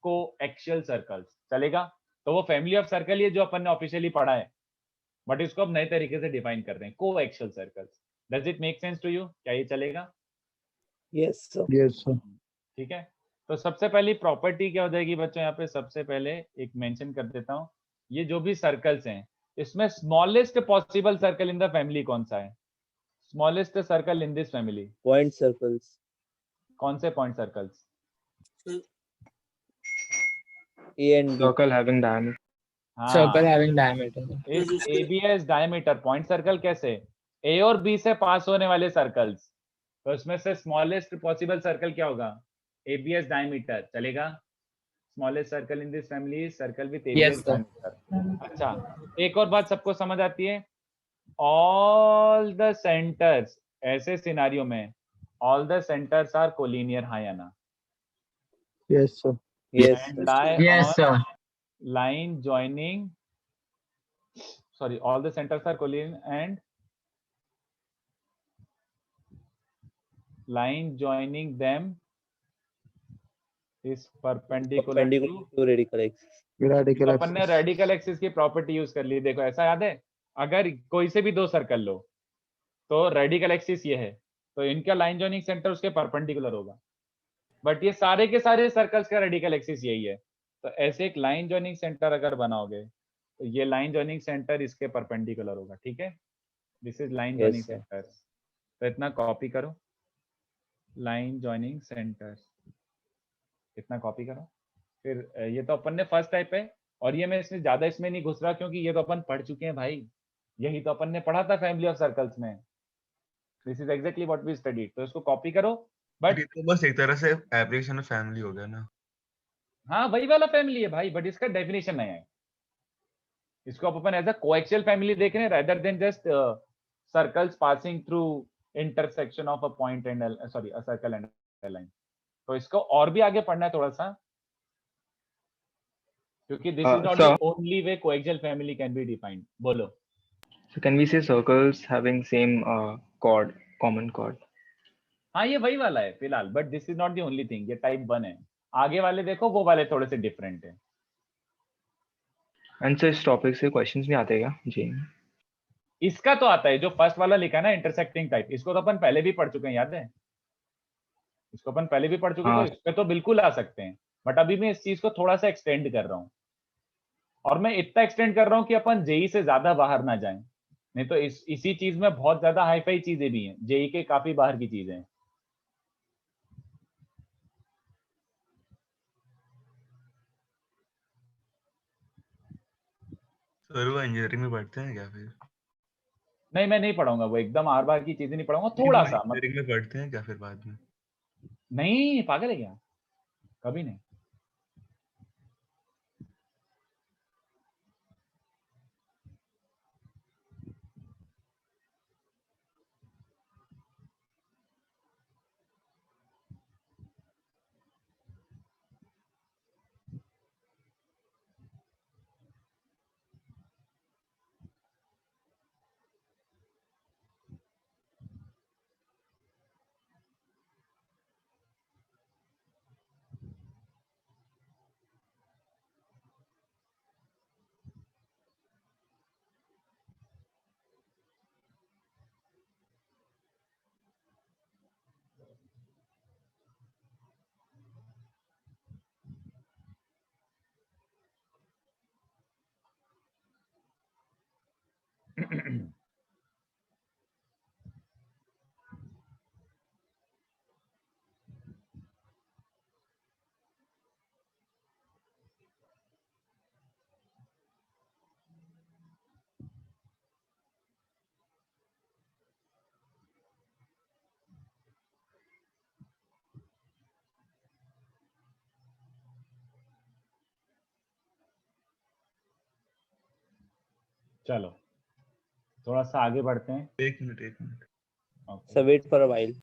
coaxial circles. चलेगा? तो वो फैमिली ऑफ सर्कल ये जो अपन ने ऑफिशियली पढ़ा है, बट इसको अब नए तरीके से डिफाइन कर रहे हैं, coaxial circles. Does it make sense to you? क्या ये चलेगा? Yes, sir. Yes, sir. ठीक है। तो सबसे पहली प्रॉपर्टी क्या हो जाएगी बच्चों? यहाँ पे सबसे पहले एक मेंशन कर देता हूँ, ये जो भी सर्कल्स हैं इसमें smallest possible circle in the family कौन सा है? Smallest circle in this family Point circles. कौन से point circles? A and B. Circle having diameter. Circle having diameter. इस ABS डायमीटर पॉइंट सर्कल कैसे? ए और बी से पास होने वाले सर्कल्स, तो इसमें से स्मॉलेस्ट पॉसिबल सर्कल क्या होगा? ABS diameter. चलेगा? Smallest circle in this family circle with ABS Yes, sir. Diameter. अच्छा, एक और बात सबको समझ आती है, ऑल द सेंटर्स, ऐसे सिनारियो में all the centres are collinear, हाँ या ना? Yes, sir. Yes. And lie Yes, on sir. line joining, sorry, all the centers are collinear and line joining them is perpendicular Perpendicular to, to radical axis. Radical अपन ने axis. रेडिकल एक्सिस की प्रॉपर्टी यूज कर ली। देखो ऐसा याद है, अगर कोई से भी दो सर्कल लो तो रेडिकल एक्सिस ये है, तो इनका लाइन जॉइनिंग सेंटर उसके परपेंडिकुलर होगा। बट ये सारे के सारे सर्कल्स का रेडिकल एक्सिस यही है, तो ऐसे एक लाइन जॉइनिंग सेंटर अगर बनाओगे तो ये लाइन जॉइनिंग सेंटर इसके परपेंडिकुलर होगा। ठीक है, this is line joining sir. Centre. तो इतना कॉपी करो, लाइन जॉइनिंग सेंटर, इतना कॉपी करो। फिर ये तो अपन ने फर्स्ट टाइप है, और ये मैं इसमें ज्यादा इसमें नहीं घुस रहा क्योंकि ये तो अपन पढ़ चुके हैं भाई, यही तो अपन ने पढ़ा था फैमिली ऑफ सर्कल्स में। This is exactly what we studied. तो इसको कॉपी करो। बट ये तो बस एक तरह से एप्लीकेशन ऑफ फैमिली हो गया ना। हाँ वही वाला फैमिली है भाई, बट इसका डेफिनेशन नया है। इसको अपन एज अ कोएक्सियल फैमिली देख रहे हैं rather than just circles passing through intersection of a point and a circle and a line। तो इसको और भी आगे पढ़ना है थोड़ा सा, क्योंकि this is not the only way coaxial family can be defined. बोलो। So can we say circles having same chord, common chord? हाँ ये वही वाला है फिलहाल, but this is not the only thing, ये टाइप 1 है। आगे वाले देखो, वो वाले थोड़े से डिफरेंट है। And so इस टॉपिक से क्वेश्चंस भी आते हैं क्या जी? इसका तो आता है, जो फर्स्ट वाला लिखा है ना इंटरसेक्टिंग टाइप, इसको तो अपन पहले भी पढ़ चुके हैं, याद है? इसको अपन पहले भी पढ़ चुके हैं, हाँ। तो इस पे तो बिल्कुल आ सकते हैं। बट अभी मैं इस चीज को थोड़ा सा एक्सटेंड कर रहा हूँ, और मैं इतना एक्सटेंड कर रहा हूँ कि अपन जेई से ज्यादा बाहर ना जाएं। नहीं तो इसी चीज में बहुत ज्यादा हाईफाई चीजें भी हैं, जेई के काफी बाहर की चीजें हैं। सर वो इंजीनियरिंग में पढ़ते हैं क्या फिर? नहीं मैं नहीं पढ़ाऊंगा वो, एकदम आर बार की चीजें नहीं पढ़ाऊंगा, थोड़ा सा इंजीनियरिंग में पढ़ते हैं क्या फिर बाद में? नहीं पागल है क्या, कभी नहीं। चलो थोड़ा सा आगे बढ़ते हैं। एक minute Okay. So wait for a while.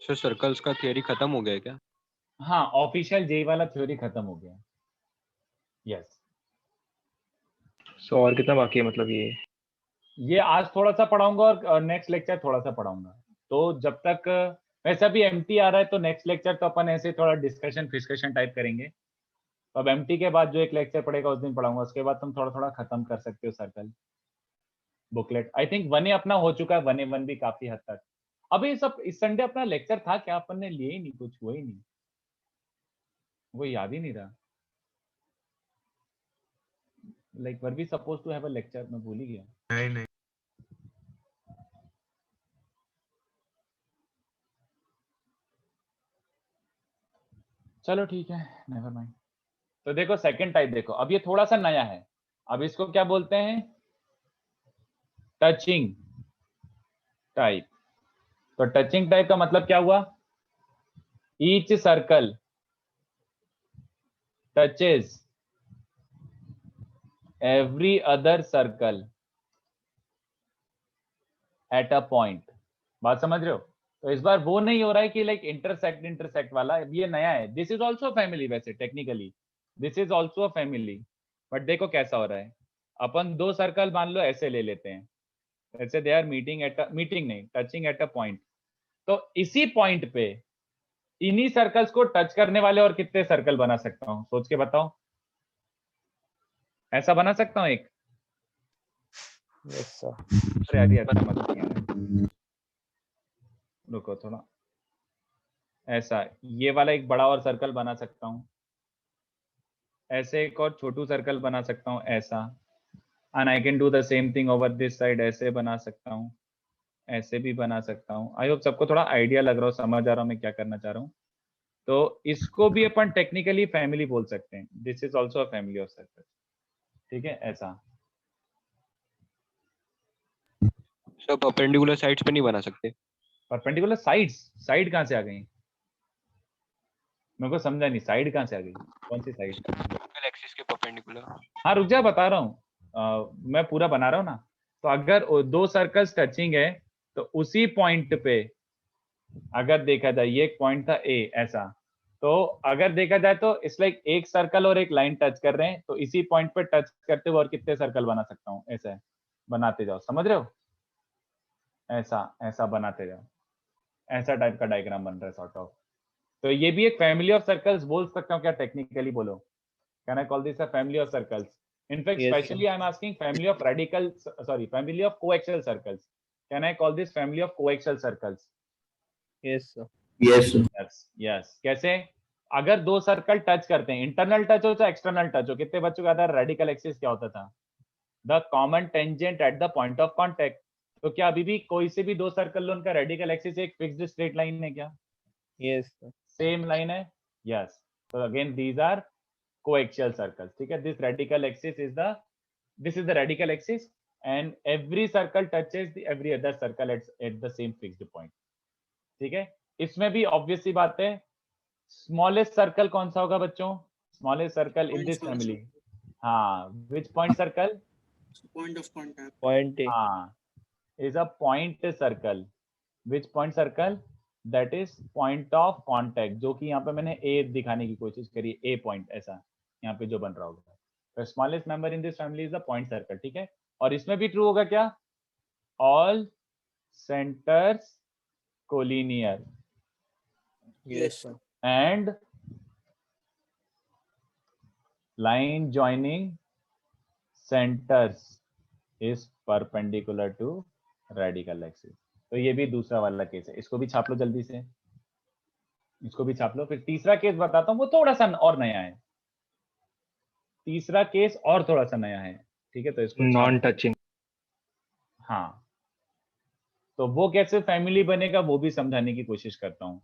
Sir circles का थियरी खत्म हो गया है क्या? हाँ, ऑफिशियल जे वाला थ्योरी खत्म हो गया। यस, सो और कितना बाकी है मतलब ये आज थोड़ा सा पढ़ाऊंगा और नेक्स्ट लेक्चर थोड़ा सा पढ़ाऊंगा। तो जब तक वैसा भी एमटी आ रहा है तो नेक्स्ट लेक्चर तो अपन ऐसे थोड़ा डिस्कशन टाइप करेंगे। तो अब एमटी के बाद जो एक लेक्चर पड़ेगा उस दिन पढ़ाऊंगा, उसके बाद तुम थोड़ा थोड़ा खत्म कर सकते हो circle booklet. I think 1A अपना हो चुका है, 1A1 भी काफी हद तक। अभी सब इस संडे अपना लेक्चर था क्या? अपन ने लिए ही नहीं, कुछ हुआ ही नहीं, वो याद ही नहीं रहा। Like were we suppose to have a lecture, मैं भूल ही गया। नहीं चलो ठीक है, नेवर माइंड। तो देखो सेकंड टाइप देखो, अब ये थोड़ा सा नया है। अब इसको क्या बोलते हैं? Touching type. तो टचिंग टाइप का मतलब क्या हुआ? Each circle touches every other circle at a point. बात समझ रहे हो? तो इस बार वो नहीं हो रहा है कि लाइक इंटरसेक्ट वाला, ये नया है। दिस इज ऑल्सो फैमिली, वैसे technically this is also a family, but देखो कैसा हो रहा है। अपन दो सर्कल मान लो ऐसे ले लेते हैं, ऐसे दे आर मीटिंग नहीं, टचिंग एट अ पॉइंट। तो इसी पॉइंट पे इन्हीं सर्कल्स को टच करने वाले और कितने सर्कल बना सकता हूं? सोच के बताओ। ऐसा बना सकता हूं एक? Yes, sir. अरे यार ये अच्छा मत नहीं आ रहा है। रुको थोड़ा, ऐसा ये वाला एक बड़ा और सर्कल बना सकता हूं, ऐसे एक और छोटू सर्कल बना सकता हूं ऐसा, and I can do the same thing over this side, ऐसे बना सकता हूं, ऐसे भी बना सकता हूं। आई होप सबको थोड़ा आइडिया लग रहा हो, समझ आ रहा हो मैं क्या करना चाह रहा हूं। तो इसको भी अपन टेक्निकली फैमिली बोल सकते हैं। This is also a family of circle. ठीक है, ऐसा। सर परपेंडिकुलर साइड्स पे नहीं बना सकते? परपेंडिकुलर साइड्स, साइड कहां से आ गई? मेरे को समझा नहीं, साइड कहां से आ गई? कौन सी साइड? सर्कल एक्सिस के परपेंडिकुलर। हाँ रुक जा, बता रहा हूँ, मैं पूरा बना रहा हूँ ना। तो अगर दो सर्कल्स टचिंग है तो उसी पॉइंट पे अगर देखा जाए, ये एक पॉइंट था ए ऐसा, तो अगर देखा जाए तो इस लाइक एक सर्कल और एक लाइन टच कर रहे हैं, तो इसी पॉइंट पे टच करते हुए और कितने सर्कल बना सकता हूँ? ऐसा बनाते जाओ, समझ रहे हो? ऐसा ऐसा बनाते जाओ, ऐसा टाइप का डायग्राम बन रहा है सॉर्ट ऑफ। तो ये भी एक फैमिली ऑफ सर्कल्स बोल सकता हूँ क्या टेक्निकली? बोलो, can I call this a family of circles? In fact, Yes, especially I'm asking family of family of coaxial circles. Can I call this family of coaxial circles? yes, sir. Yes, sir. Yes, yes. कैसे? अगर दो सर्कल टच करते हैं, इंटरनल टच हो चाहे एक्सटर्नल टच हो, कितने बच्चों का था रेडिकल एक्सिस क्या होता था? The common tangent at the point of contact. तो क्या अभी भी कोई से भी दो सर्कल लो, उनका रेडिकल एक्सिस एक फिक्स्ड स्ट्रेट लाइन है क्या? Yes, sir. सेम लाइन है? यस। तो again these are coaxial circles. ठीक है, this radical axis is the radical axis and every circle touches the every other circle at the same fixed point. ठीक है, इसमें भी ऑब्वियस सी बात है, स्मॉलेस्ट सर्कल कौन सा होगा बच्चों? Smallest circle in this family. हाँ, which point circle? Point of contact. Point A. हाँ, is a point circle. Which point circle? That is point of contact, जो कि यहाँ पे मैंने A दिखाने की कोशिश करी, A पॉइंट ऐसा यहाँ पे जो बन रहा होगा। तो smallest member in this family is the point circle. ठीक है, और इसमें भी ट्रू होगा क्या? All centers collinear Yes, sir. and line joining centers is perpendicular to radical axis. तो ये भी दूसरा वाला केस है, इसको भी छाप लो जल्दी से, इसको भी छाप लो। फिर तीसरा केस बताता हूँ, वो थोड़ा सा और नया है, तीसरा केस और थोड़ा सा नया है, ठीक है? तो इसको नॉन टचिंग। हाँ, तो वो कैसे फैमिली बनेगा वो भी समझाने की कोशिश करता हूँ।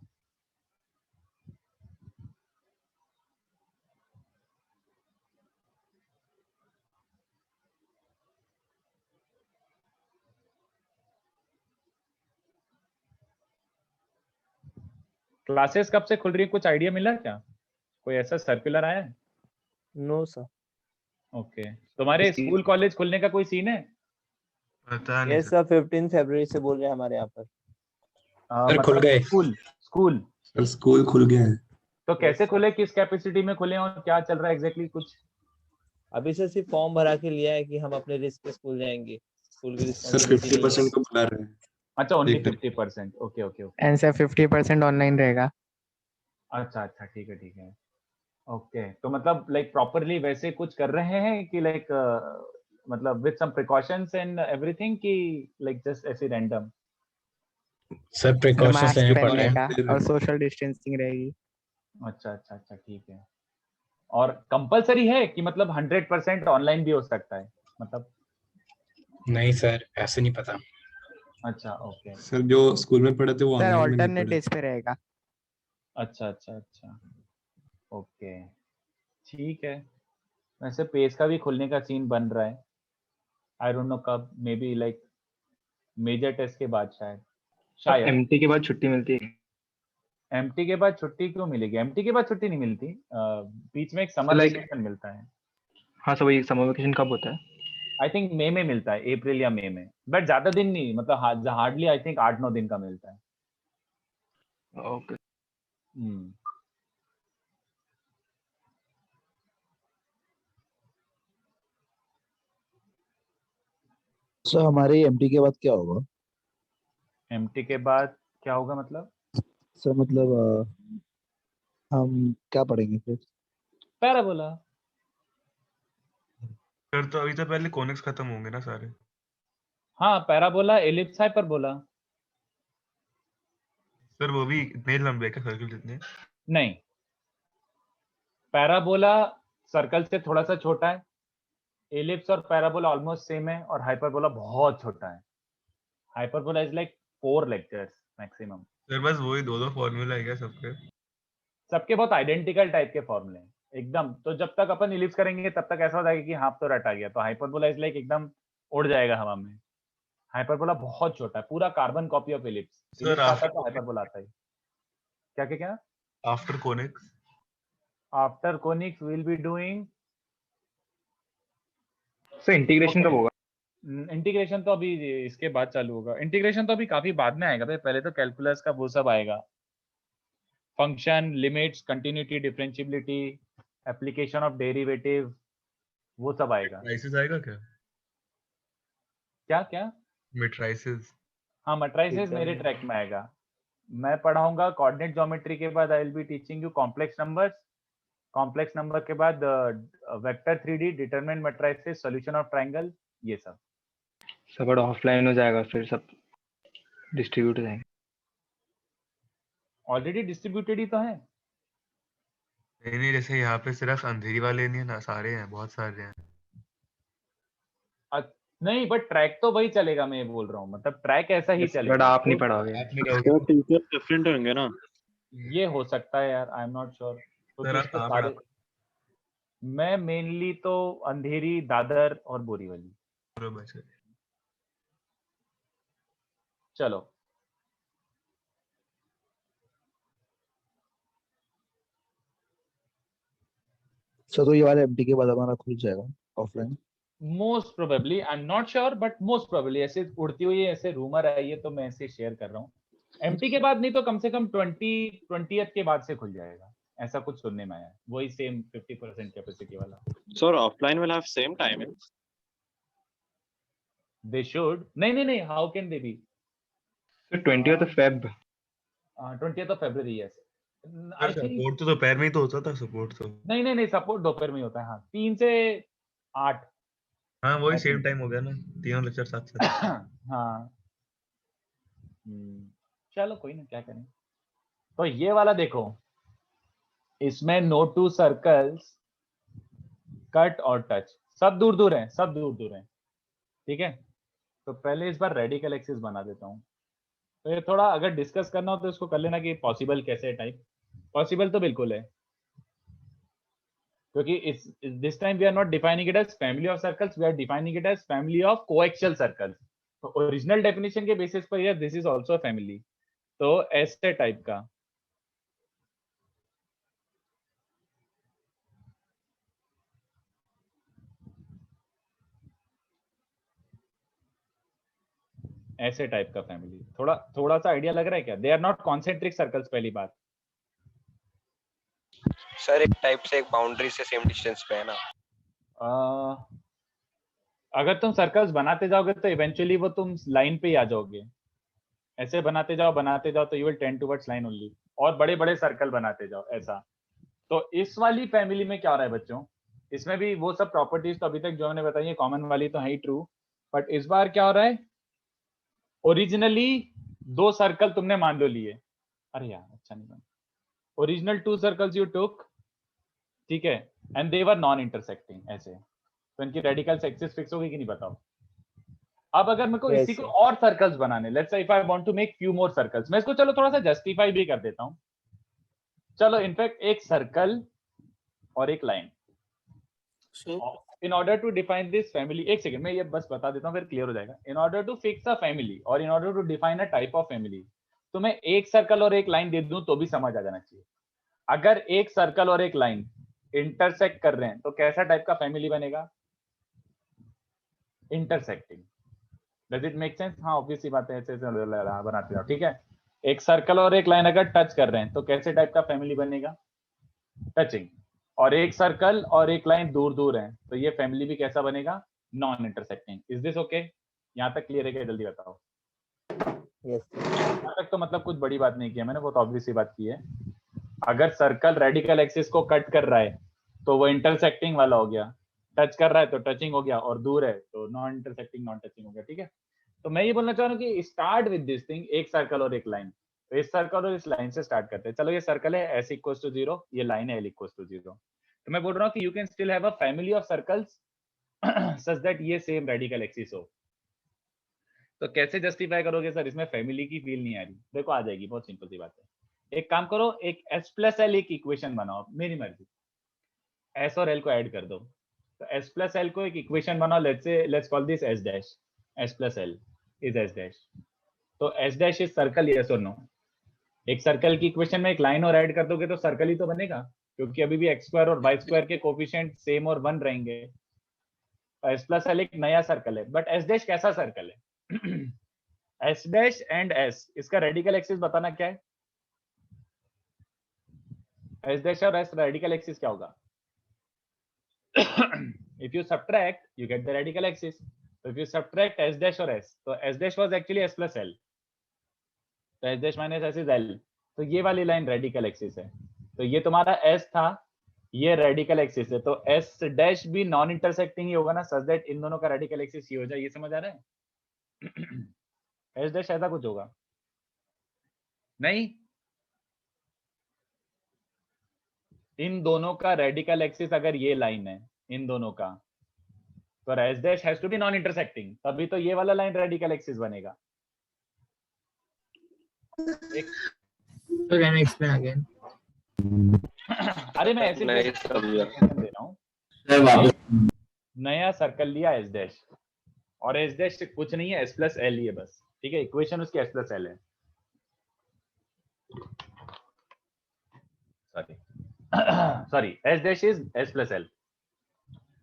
क्लासेस कब से खुल रही है, कुछ आइडिया मिला क्या? कोई ऐसा सर्कुलर आया है? No sir. ओके, तुम्हारे स्कूल कॉलेज खुलने का कोई सीन है? पता नहीं यस सर, 15 फरवरी से बोल रहे हैं हमारे यहाँ पर। मतलब खुल गए। स्कूल स्कूल सर स्कूल खुल गए हैं। तो कैसे खुले, किस कैपेसिटी में खुले और क्या चल रहा है एग्जैक्टली कुछ? अभी सर सिर्फ फॉर्म भरा के लिया है कि हम अपने रिस्क पे स्कूल जाएंगे, स्कूल की सर रिस्पांसिबिलिटी नहीं है। 50% को बुला रहे हैं। अच्छा, ओनली ठीक है। 50%। Okay okay okay, and sir 50% online रहेगा। अच्छा अच्छा, ठीक है ठीक है। ओके, तो मतलब लाइक प्रॉपरली वैसे कुछ कर रहे हैं कि लाइक मतलब with some precautions and everything, कि लाइक जस्ट ऐसे रैंडम? सर प्रिकॉशंस मास्क लेने पड़ पहनने रहे का हैं। और सोशल डिस्टेंसिंग रहेगी। अच्छा अच्छा अच्छा, ठीक है। और कंपलसरी है कि मतलब 100% ऑनलाइन भी हो सकता है, मतलब? नहीं सर, ऐसे नहीं पता। अच्छा, ओके, सर जो स्कूल में पढ़े थे वो सर ऑनलाइन में नहीं ऑल्टरनेट पढ़े। डेज पे रहेगा। अच्छा अच्छा अच्छा, ओके, ठीक है। वैसे पेज का भी खुलने का सीन बन रहा है, आई डोंट नो कब, maybe like major test के बाद शायद। एमटी के बाद छुट्टी मिलती है। एमटी के बाद छुट्टी क्यों मिलेगी? एमटी के बाद छुट्टी नहीं मिलती, बीच में एक समर Like- वेकेशन मिलता है। हाँ, सब वही समर वेकेशन कब होता है? आई थिंक मई में मिलता है, अप्रैल या मई में, बट ज्यादा दिन नहीं, मतलब हार्डली आई थिंक 8-9 दिन का मिलता है। ओके। हम्म, सर हमारे एमटी के बाद क्या होगा? एमटी के बाद क्या होगा मतलब? सर मतलब हम क्या पढ़ेंगे फिर? पैराबोला। सर, तो अभी तो पहले कॉनिक्स खत्म होंगे ना सारे। हाँ, पैराबोला, एलिप्स, हाइपरबोला। सर वो भी इतने लंबे क्या सर्कल जितने? नहीं, पैराबोला सर्कल से थोड़ा सा छोटा है, एलिप्स और पैराबोला ऑलमोस्ट सेम है, और हाइपरबोला बहुत छोटा है। Hyperbola is like 4 lectures maximum. Sir बस वही दो फॉर्मूला है क्या सबके? सबके बहुत आइडेंटिकल टाइप के फॉर्मूले हैं एकदम। तो जब तक अपन इलिप्स करेंगे तब तक ऐसा हो जाएगा कि हाँ तो रट आ गया, तो हाइपरबोला इज लाइक एकदम उड़ जाएगा हवा में। हाइपरबोला बहुत छोटा है, पूरा carbon copy of ellipse. Sir, ellipse आता है after- तो हाइपरबोला आता है। क्या क्या क्या? After conics? After conics will be doing sir integration कब होगा? इंटीग्रेशन, तो अभी इसके बाद चालू होगा। इंटीग्रेशन तो अभी काफी बाद में आएगा भाई, पहले तो कैलकुलस का वो सब आएगा, function, limits, continuity, differentiability, application of derivative, वो सब आएगा। मैट्राइसेस आएगा क्या? क्या क्या? मैट्राइसेस? हाँ, मैट्राइसेस मेरे ट्रैक में आएगा। मैं पढ़ाऊंगा कोऑर्डिनेट ज्योमेट्री के बाद I will be teaching you complex numbers. Complex number के बाद vector 3D, determinant matrices, solution of triangle, ये सब। सब बड़ा ऑफलाइन हो जाएगा, फिर सब डिस्ट्रीब्यूट हो जाएंगे। ऑलरेडी डिस्ट्रीब्यूटेड ही तो है। नहीं, जैसे यहाँ पे सिर्फ अंधेरी वाले नहीं है ना, सारे हैं, बहुत सारे हैं। नहीं, बट ट्रैक तो वही चलेगा, मैं ये बोल रहा हूँ, मतलब ट्रैक ऐसा ही बट चलेगा। आप नहीं पढ़ाओगे। आप नहीं रहोगे? टीचर डिफरेंट होंगे ना। ये हो सकता है यार, आई एम नॉट श्योर। सर आप कहाँ सारे, पढ़ाते मैं मेनली तो अंधेरी, दादर और बोरीवली। हो बच्चे? चलो, सर तो ये वाले एमटी के बाद हमारा खुल जाएगा offline. Most probably, I am not sure, but most probably ऐसे उड़ती हुई ऐसे रूमर आई है, तो मैं ऐसे शेयर कर रहा हूँ। एमटी के बाद नहीं तो कम से कम 20th के बाद से खुल जाएगा, ऐसा कुछ सुनने में आया है। वही सेम 50% कैपेसिटी वाला। Sir, offline will have same timings. They should. नहीं नहीं नहीं, how can they B? So 20th of Feb. 20th of February, yes. Sir I think support तो दोपहर में ही तो होता था सपोर्ट तो। नहीं सपोर्ट दोपहर में ही होता है। हाँ 3 से 8। हाँ वही I सेम think. टाइम हो गया ना, तीनों लेक्चर साथ साथ। हाँ चलो कोई ना, क्या करें। तो ये वाला देखो, इसमें नो टू सर्कल्स कट और टच सब दूर दूर हैं, सब दूर दूर हैं, ठीक है। तो पहले इस बार रेडिकल एक्सिस बना देता हूँ। तो ये थोड़ा अगर डिस्कस करना हो तो इसको कर लेना कि पॉसिबल कैसे है टाइप। पॉसिबल तो बिल्कुल है, क्योंकि इस this time we are not defining it as family of circles, we are defining it as family of coaxial circles. तो ओरिजिनल डेफिनेशन के बेसिस पर यार दिस इज आल्सो फैमिली। तो ऐसे टाइप का ऐसे टाइप का फैमिली, थोड़ा सा आइडिया लग रहा है क्या? They are not concentric circles, पहली बात। सर एक टाइप से एक बाउंड्री से सेम डिस्टेंस पे है ना। अगर तुम सर्कल्स बनाते जाओगे तो इवेंचुअली वो तुम लाइन पे ही आ जाओगे। ऐसे बनाते जाओ तो you will tend towards line only, और बड़े बड़े सर्कल बनाते जाओ ऐसा। तो इस वाली फैमिली में क्या हो रहा है बच्चों, इसमें भी वो सब प्रॉपर्टीज तो अभी तक जो मैंने बताई है कॉमन वाली तो है ही ट्रू, बट इस बार क्या हो रहा है, ओरिजिनली 2 सर्कल तुमने मान लो लिए। अरे यार अच्छा नहीं बना। ओरिजिनल 2 सर्कल्स यू टुक, ठीक है, and they were non intersecting ऐसे। तो इनकी रेडिकल एक्सिस फिक्स होगी कि नहीं बताओ। अब अगर मेरे को इसी को और सर्कल्स बनाने, let's say if I want to make few more circles, मैं इसको चलो थोड़ा सा जस्टिफाई भी कर देता हूं। चलो इनफैक्ट एक सर्कल और एक line, in order to define this family, एक सेकंड में ये बस बता देता हूं फिर क्लियर हो जाएगा। In order to fix a family और in order to define a type of family, तो मैं एक सर्कल और एक लाइन दे दूं तो भी समझ आ जाना चाहिए। अगर एक सर्कल और एक लाइन इंटरसेक्ट कर रहे हैं तो कैसा टाइप का फैमिली बनेगा? Intersecting. Does it make sense? हाँ ऑब्वियस सी बात है, ऐसे बनाते जाओ, ठीक है। एक सर्कल और एक लाइन अगर टच कर रहे हैं तो कैसे टाइप का फैमिली बनेगा? टचिंग। और एक सर्कल और एक लाइन दूर दूर है तो ये फैमिली भी कैसा बनेगा? Non intersecting. Is this okay? यहाँ तक क्लियर है क्या? जल्दी बताओ। यस यहाँ तक तो मतलब कुछ बड़ी बात नहीं की है मैंने, बहुत ऑब्वियस सी बात की है। अगर सर्कल रेडिकल एक्सिस को कट कर रहा है तो वो इंटरसेक्टिंग वाला हो गया, टच कर रहा है तो टचिंग हो गया, और दूर है तो नॉन इंटरसेक्टिंग नॉन टचिंग हो गया, ठीक है। तो मैं ये बोलना चाह रहा हूँ कि स्टार्ट विद दिस थिंग, एक सर्कल और एक लाइन। तो इस सर्कल और इस लाइन से स्टार्ट करते हैं। चलो ये सर्कल है s इक्वल्स टू 0, ये लाइन है l इक्वल्स टू 0। तो मैं बोल रहा हूँ कि you can still have a family of circles such that ये सेम रेडिकल एक्सिस हो। तो कैसे जस्टिफाई करोगे सर, इसमें फैमिली की फील नहीं आ रही? देखो आ जाएगी, बहुत सिंपल सी बात है। एक काम करो, एक s प्लस एल एक इक्वेशन बनाओ, मेरी मर्जी, s और l को ऐड कर दो। तो s प्लस एल को एक इक्वेशन बनाओ, let's call this s dash, s plus L is s dash. तो s dash is circle, yes और नो? एक सर्कल की इक्वेशन में एक लाइन और ऐड कर दोगे तो सर्कल ही तो बनेगा, क्योंकि अभी भी x स्क्वायर और y स्क्वायर के कोफिशिएंट सेम और 1 रहेंगे। तो s प्लस एल एक नया सर्कल है, बट s डैश कैसा सर्कल है? s डैश एंड s, इसका रेडिकल एक्सिस बताना क्या है? s डैश और s रेडिकल एक्सिस क्या होगा? if you subtract you get the radical axis. So if you subtract s dash और s, तो s dash was actually s plus l, तो s dash minus s is l, तो ये वाली लाइन रेडिकल एक्सिस है। तो ये तुम्हारा s था, ये रेडिकल एक्सिस है, तो s डैश भी नॉन इंटरसेक्टिंग ही होगा ना, सच दैट इन दोनों का रेडिकल एक्सिस ये हो जाए। ये समझ आ रहा है? s डैश ऐसा कुछ होगा नहीं, इन दोनों का रेडिकल एक्सिस अगर ये लाइन है इन दोनों का, तो s dash has to be non intersecting, तभी तो ये वाला लाइन रेडिकल एक्सिस बनेगा। So can I explain again? अरे मैं ऐसे नहीं समझा। दे रहा हूँ, नया सर्कल लिया s डैश, और s डैश कुछ नहीं है, s प्लस एल ही है बस, ठीक है। इक्वेशन उसकी s प्लस एल है, sorry s dash is s plus L.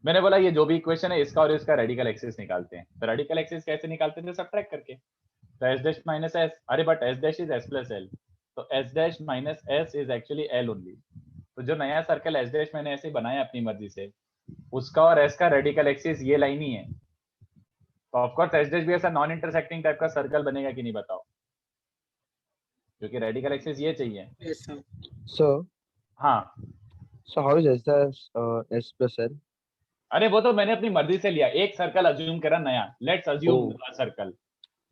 मैंने बोला ये जो भी इक्वेशन है इसका और इसका रेडिकल एक्सिस निकालते हैं। तो रेडिकल एक्सिस कैसे निकालते थे? सब्ट्रैक्ट करके। तो s डैश माइनस s, अरे but s dash is s plus L, तो s dash minus s is actually l only. तो जो नया सर्कल s डैश मैंने ऐसे बनाया अपनी मर्जी से, उसका और s का रेडिकल एक्सिस ये लाइन ही है। तो ऑफ कोर्स s डैश भी ऐसा नॉन इंटरसेक्टिंग टाइप का सर्कल बनेगा कि नहीं बताओ? क्योंकि रेडिकल एक्सिस ये चाहिए। Yes, sir. So, हाँ, so how is S dash S plus L? अरे वो तो मैंने अपनी मर्जी से लिया, एक सर्कल अज्यूम करा नया, लेट्स अज्यूम Oh. सर्कल।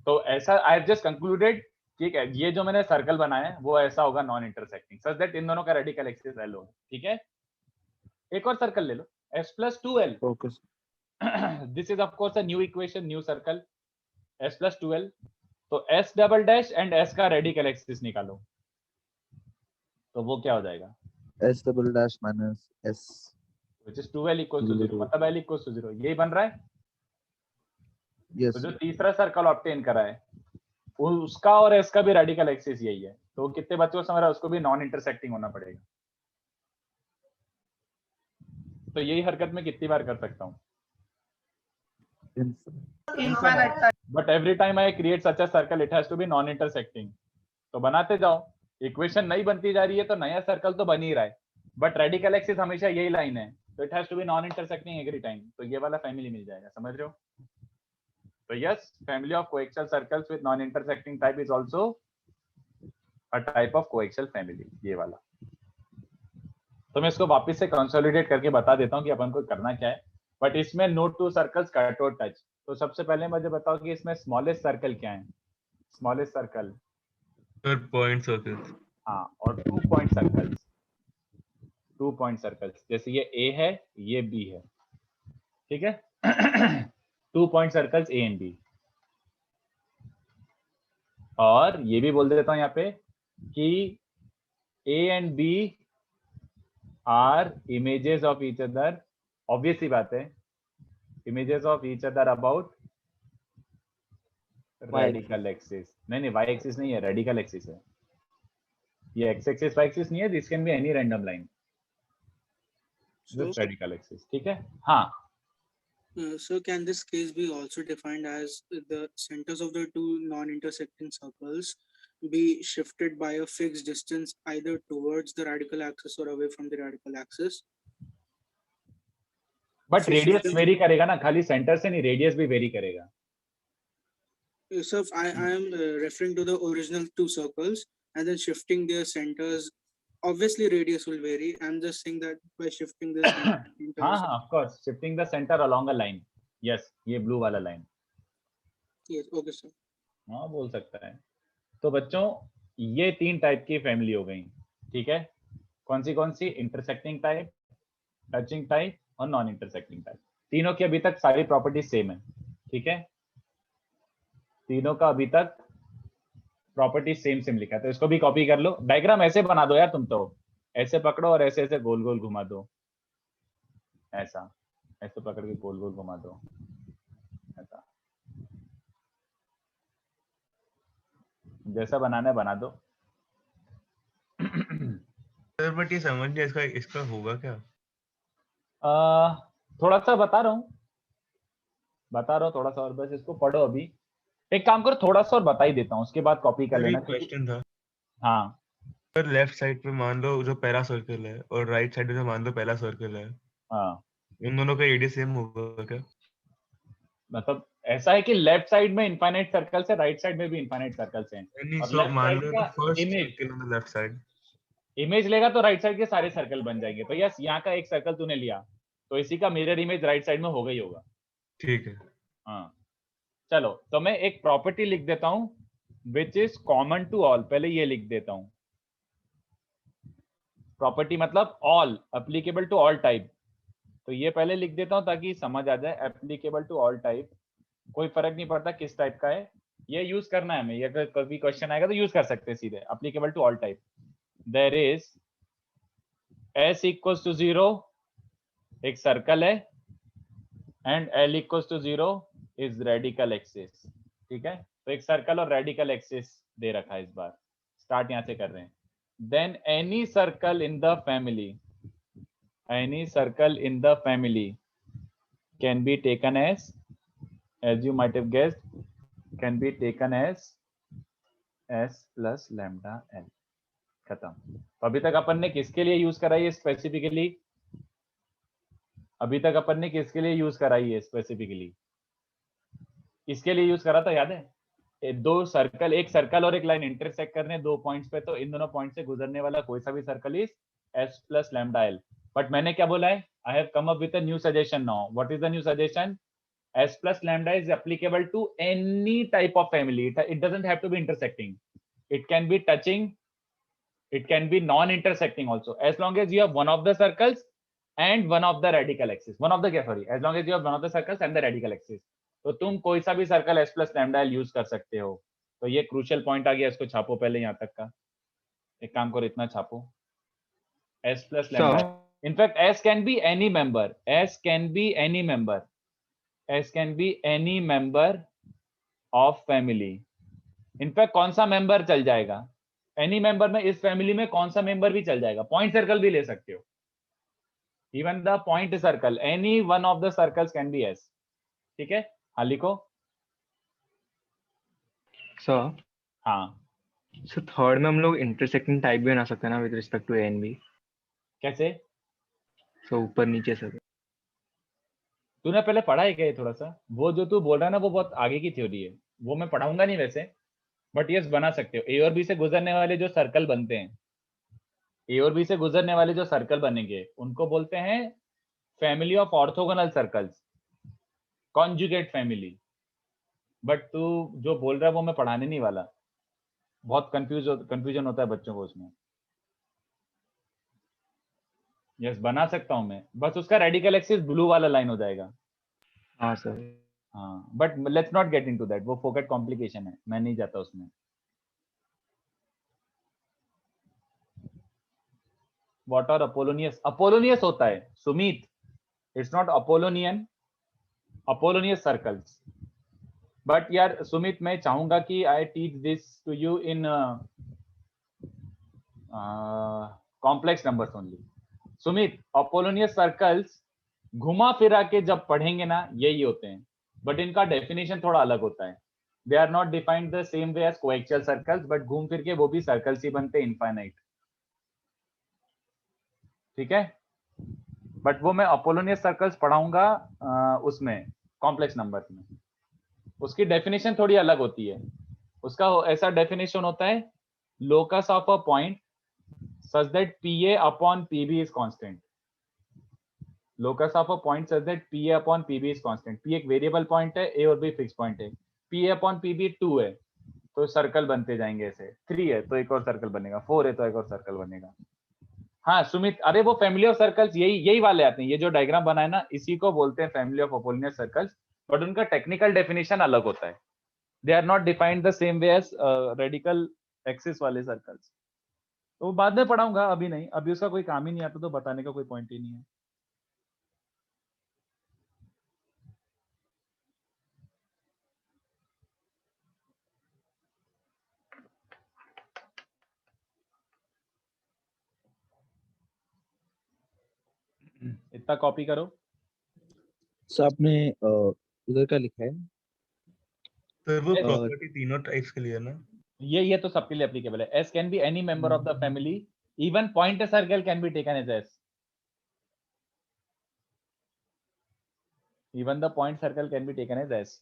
तो ऐसा आई हैव जस्ट कंक्लूडेड, ठीक है, ये जो मैंने सर्कल बनाया है वो ऐसा होगा non intersecting, such that in दोनों का रेडिकल एक्सिस एल हो, ठीक है। एक और सर्कल ले लो, s plus 2l, Okay. this is of course a new equation, new circle, s plus 2l। तो s double dash and s का रेडिकल एक्सिस निकालो, तो वो क्या हो जाएगा, S double dash minus S. which is 2l equals to 0, मतलब l equals to 0, यही बन रहा है। Yes. तो जो तीसरा सर्कल ऑब्टेन करा है उसका और s का भी रेडिकल एक्सिस यही है, तो कितने बच्चों को समझ रहा है, उसको भी नॉन इंटरसेक्टिंग होना पड़ेगा। तो यही हरकत मैं कितनी बार कर सकता हूँ, but every time I create such a circle it has to be non intersecting. तो बनाते जाओ, इक्वेशन नई बनती जा रही है तो नया सर्कल तो बन ही रहा है, बट रेडिकल एक्सिस हमेशा यही लाइन है, तो it has to be non intersecting every time. तो ये वाला फैमिली मिल जाएगा, समझ रहे हो। तो yes, family of coaxial circles with non intersecting type is also a type of coaxial family, ये वाला। तो मैं इसको वापस से कंसोलिडेट करके बता देता हूँ कि अपन को करना क्या है, बट इसमें नो टू सर्कल्स कट और टच। तो सबसे पहले मुझे बताओ कि इसमें स्मॉलेस्ट सर्कल क्या है, smallest circle, sir point circles. हाँ, और 2 पॉइंट सर्कल्स, 2 पॉइंट सर्कल्स, जैसे ये A है ये B है, ठीक है। 2 point circles A and B। और ये भी बोल देता हूँ यहाँ पे कि A and B are images of each other, obvious सी बात है, images of each other about radical axis. नहीं, वाई एक्सिस नहीं है, रेडिकल एक्सिस है। ये एक्स एक्सिस वाई एक्सिस नहीं है, this can be any random line with radical axis, ठीक है। हाँ, So can this case be also defined as the centers of the two non-intersecting circles be shifted by a fixed distance either towards the radical axis or away from the radical axis? But radius very करेगा ना, खाली सेंटर से नहीं, रेडियस भी वेरी करेगा। So if I am referring to the original two circles and then shifting their centers, obviously radius will vary. I'm just saying that by shifting this हाँ हाँ, of course, shifting the center along a line, yes, ये ब्लू वाला लाइन, yes, okay sir. हाँ बोल सकता है। तो बच्चों ये 3 टाइप की फैमिली हो गई, ठीक है। कौन सी, इंटरसेक्टिंग टाइप, टचिंग टाइप और नॉन इंटरसेक्टिंग टाइप। तीनों की अभी तक सारी प्रॉपर्टीज सेम है, ठीक है, तीनों का अभी तक प्रॉपर्टी सेम लिखा है। तो इसको भी कॉपी कर लो, डायग्राम ऐसे बना दो यार, तुम तो ऐसे पकड़ो और ऐसे ऐसे गोल गोल घुमा दो, ऐसा ऐसे पकड़ के गोल गोल घुमा दो, ऐसा जैसा बनाना है बना दो। सर बट ये समझ नहीं, इसका होगा क्या? थोड़ा सा बता रहा हूँ थोड़ा सा, और बस इसको पढ़ो। अभी एक काम करो, थोड़ा सा और बता ही देता हूँ, उसके बाद कॉपी कर लेना। क्वेश्चन था हाँ सर, लेफ्ट साइड पे मान लो जो पहला सर्कल है और राइट साइड पे जो मान लो पहला सर्कल है, हाँ, इन दोनों का रेडियस सेम होगा क्या? मतलब ऐसा है कि लेफ्ट साइड में इनफाइनाइट सर्कल्स है, राइट साइड में भी इनफाइनाइट सर्कल्स हैं। नहीं, और सो लेफ्ट मान साइड लो का first image, circle on the left side image लेगा तो राइट साइड के सारे सर्कल बन जाएंगे। तो यस, यहाँ का एक सर्कल तूने लिया तो इसी का मिरर इमेज राइट साइड में होगा ही होगा। ठीक है। हाँ चलो, तो मैं एक प्रॉपर्टी लिख देता हूँ which is common to all. पहले ये लिख देता हूँ, प्रॉपर्टी मतलब all, applicable to all type. तो ये पहले लिख देता हूँ ताकि समझ आ जाए, एप्लीकेबल टू ऑल टाइप, कोई फर्क नहीं पड़ता किस टाइप का है, ये यूज करना है हमें। ये अगर कभी क्वेश्चन आएगा तो यूज कर सकते हैं सीधे, applicable to all type. There is s equals to 0, एक सर्कल है, and l equals to 0 is radical axis, ठीक है। तो एक सर्कल और रेडिकल एक्सिस दे रखा है। इस बार स्टार्ट यहां से कर रहे हैं। Then any circle in the family, any circle in the family can be taken as you might have guessed, can be taken as s plus lambda l। खत्म। तो अभी तक अपन ने किसके लिए यूज कराई है स्पेसिफिकली, अभी तक अपन ने किसके लिए यूज कराई है स्पेसिफिकली, इसके लिए यूज करा था, याद है? दो सर्कल, एक सर्कल और एक लाइन इंटरसेक्ट करने दो पॉइंट्स पे, तो इन दोनों पॉइंट से गुजरने वाला कोई सा भी circle is S plus lambda L. But मैंने क्या बोला है, I have come up with a new suggestion now. What is the new suggestion? S plus lambda is applicable to any type of family. It doesn't have to be intersecting. It can be touching. It can be non-intersecting also, as long as you have one of the circles and one of the radical axis. As long as you have one of the circles and the radical axis. तो तुम कोई सा भी circle S plus lambda L use कर सकते हो. तो ये क्रूशियल पॉइंट आ गया, इसको छापो पहले यहाँ तक का. एक काम करो, इतना छापो. S plus lambda. In fact, S can be any member. S can be any member. S can be any member of family. In fact कौन सा मेंबर चल जाएगा? एनी मेंबर में इस फैमिली में कौन सा मेंबर भी चल जाएगा. पॉइंट सर्कल भी ले सकते हो. Even the point circle, any one of the circles can be S. ठीक है, हाँ लिखो. सर हाँ, सो थर्ड में हम लोग इंटरसेक्टिंग टाइप भी बना सकते हैं ना with respect to A and B. कैसे? सो ऊपर नीचे से. तूने पहले पढ़ा है क्या ये थोड़ा सा? वो जो तू बोल रहा है ना वो बहुत आगे की थ्योरी है, वो मैं पढ़ाऊंगा नहीं वैसे, बट यस बना सकते हो. ए और बी से गुजरने वाले जो सर्कल बनते हैं, ए और बी से गुजरने वाले जो सर्कल बनेंगे उनको बोलते हैं family of orthogonal circles, conjugate family. But तू जो बोल रहा है वो मैं पढ़ाने नहीं वाला, बहुत कंफ्यूजन होता है बच्चों को उसमें. यस बना सकता हूं मैं, बस उसका रेडिकल एक्सिस ब्लू वाला लाइन हो जाएगा. हाँ सर. हाँ, but let's not get into that, वो फोकट कॉम्प्लिकेशन है, मैं नहीं जाता उसमें. What are Apollonius? अपोलोनियस होता है Sumit, it's not Apollonian. Apollonius circles. But यार सुमित, मैं चाहूंगा कि I teach this to you in complex numbers only. Sumit, Apollonius circles घुमा फिरा के जब पढ़ेंगे ना यही होते हैं, बट इनका डेफिनेशन थोड़ा अलग होता है. They are not defined the same way as coaxial circles, but घूम फिर के वो भी सर्कल्स ही बनते हैं इनफाइनाइट. ठीक है, बट वो मैं अपोलोनियस सर्कल्स पढ़ाऊंगा उसमें कॉम्प्लेक्स नंबर्स में. उसकी डेफिनेशन थोड़ी अलग होती है. उसका ऐसा डेफिनेशन होता है, locus of a point such that PA upon PB is constant. Locus of a point such that PA upon PB is constant. P एक वेरिएबल पॉइंट है, A और B फिक्स पॉइंट है. PA upon PB 2 है तो सर्कल बनते जाएंगे ऐसे. 3 है तो एक और सर्कल बनेगा. 4 है तो एक और सर्कल बनेगा. हाँ सुमित, अरे वो फैमिली ऑफ सर्कल्स यही वाले आते हैं. ये जो डायग्राम बना है ना, इसी को बोलते हैं family of Apollonius circles, but उनका टेक्निकल डेफिनेशन अलग होता है. They are not defined the same way as radical axis वाले सर्कल्स. तो बाद में पढ़ाऊंगा, अभी नहीं. अभी उसका कोई काम ही नहीं आता तो बताने का कोई पॉइंट ही नहीं है. इतना कॉपी करो. सर आपने इधर का लिखा है. तो वो Yes. प्रॉपर्टी तीनों टाइप्स के लिए है ना. ये तो सबके लिए एप्लीकेबल है. S can be any member of the family. Even point circle can be taken as S. Even the point circle can be taken as S.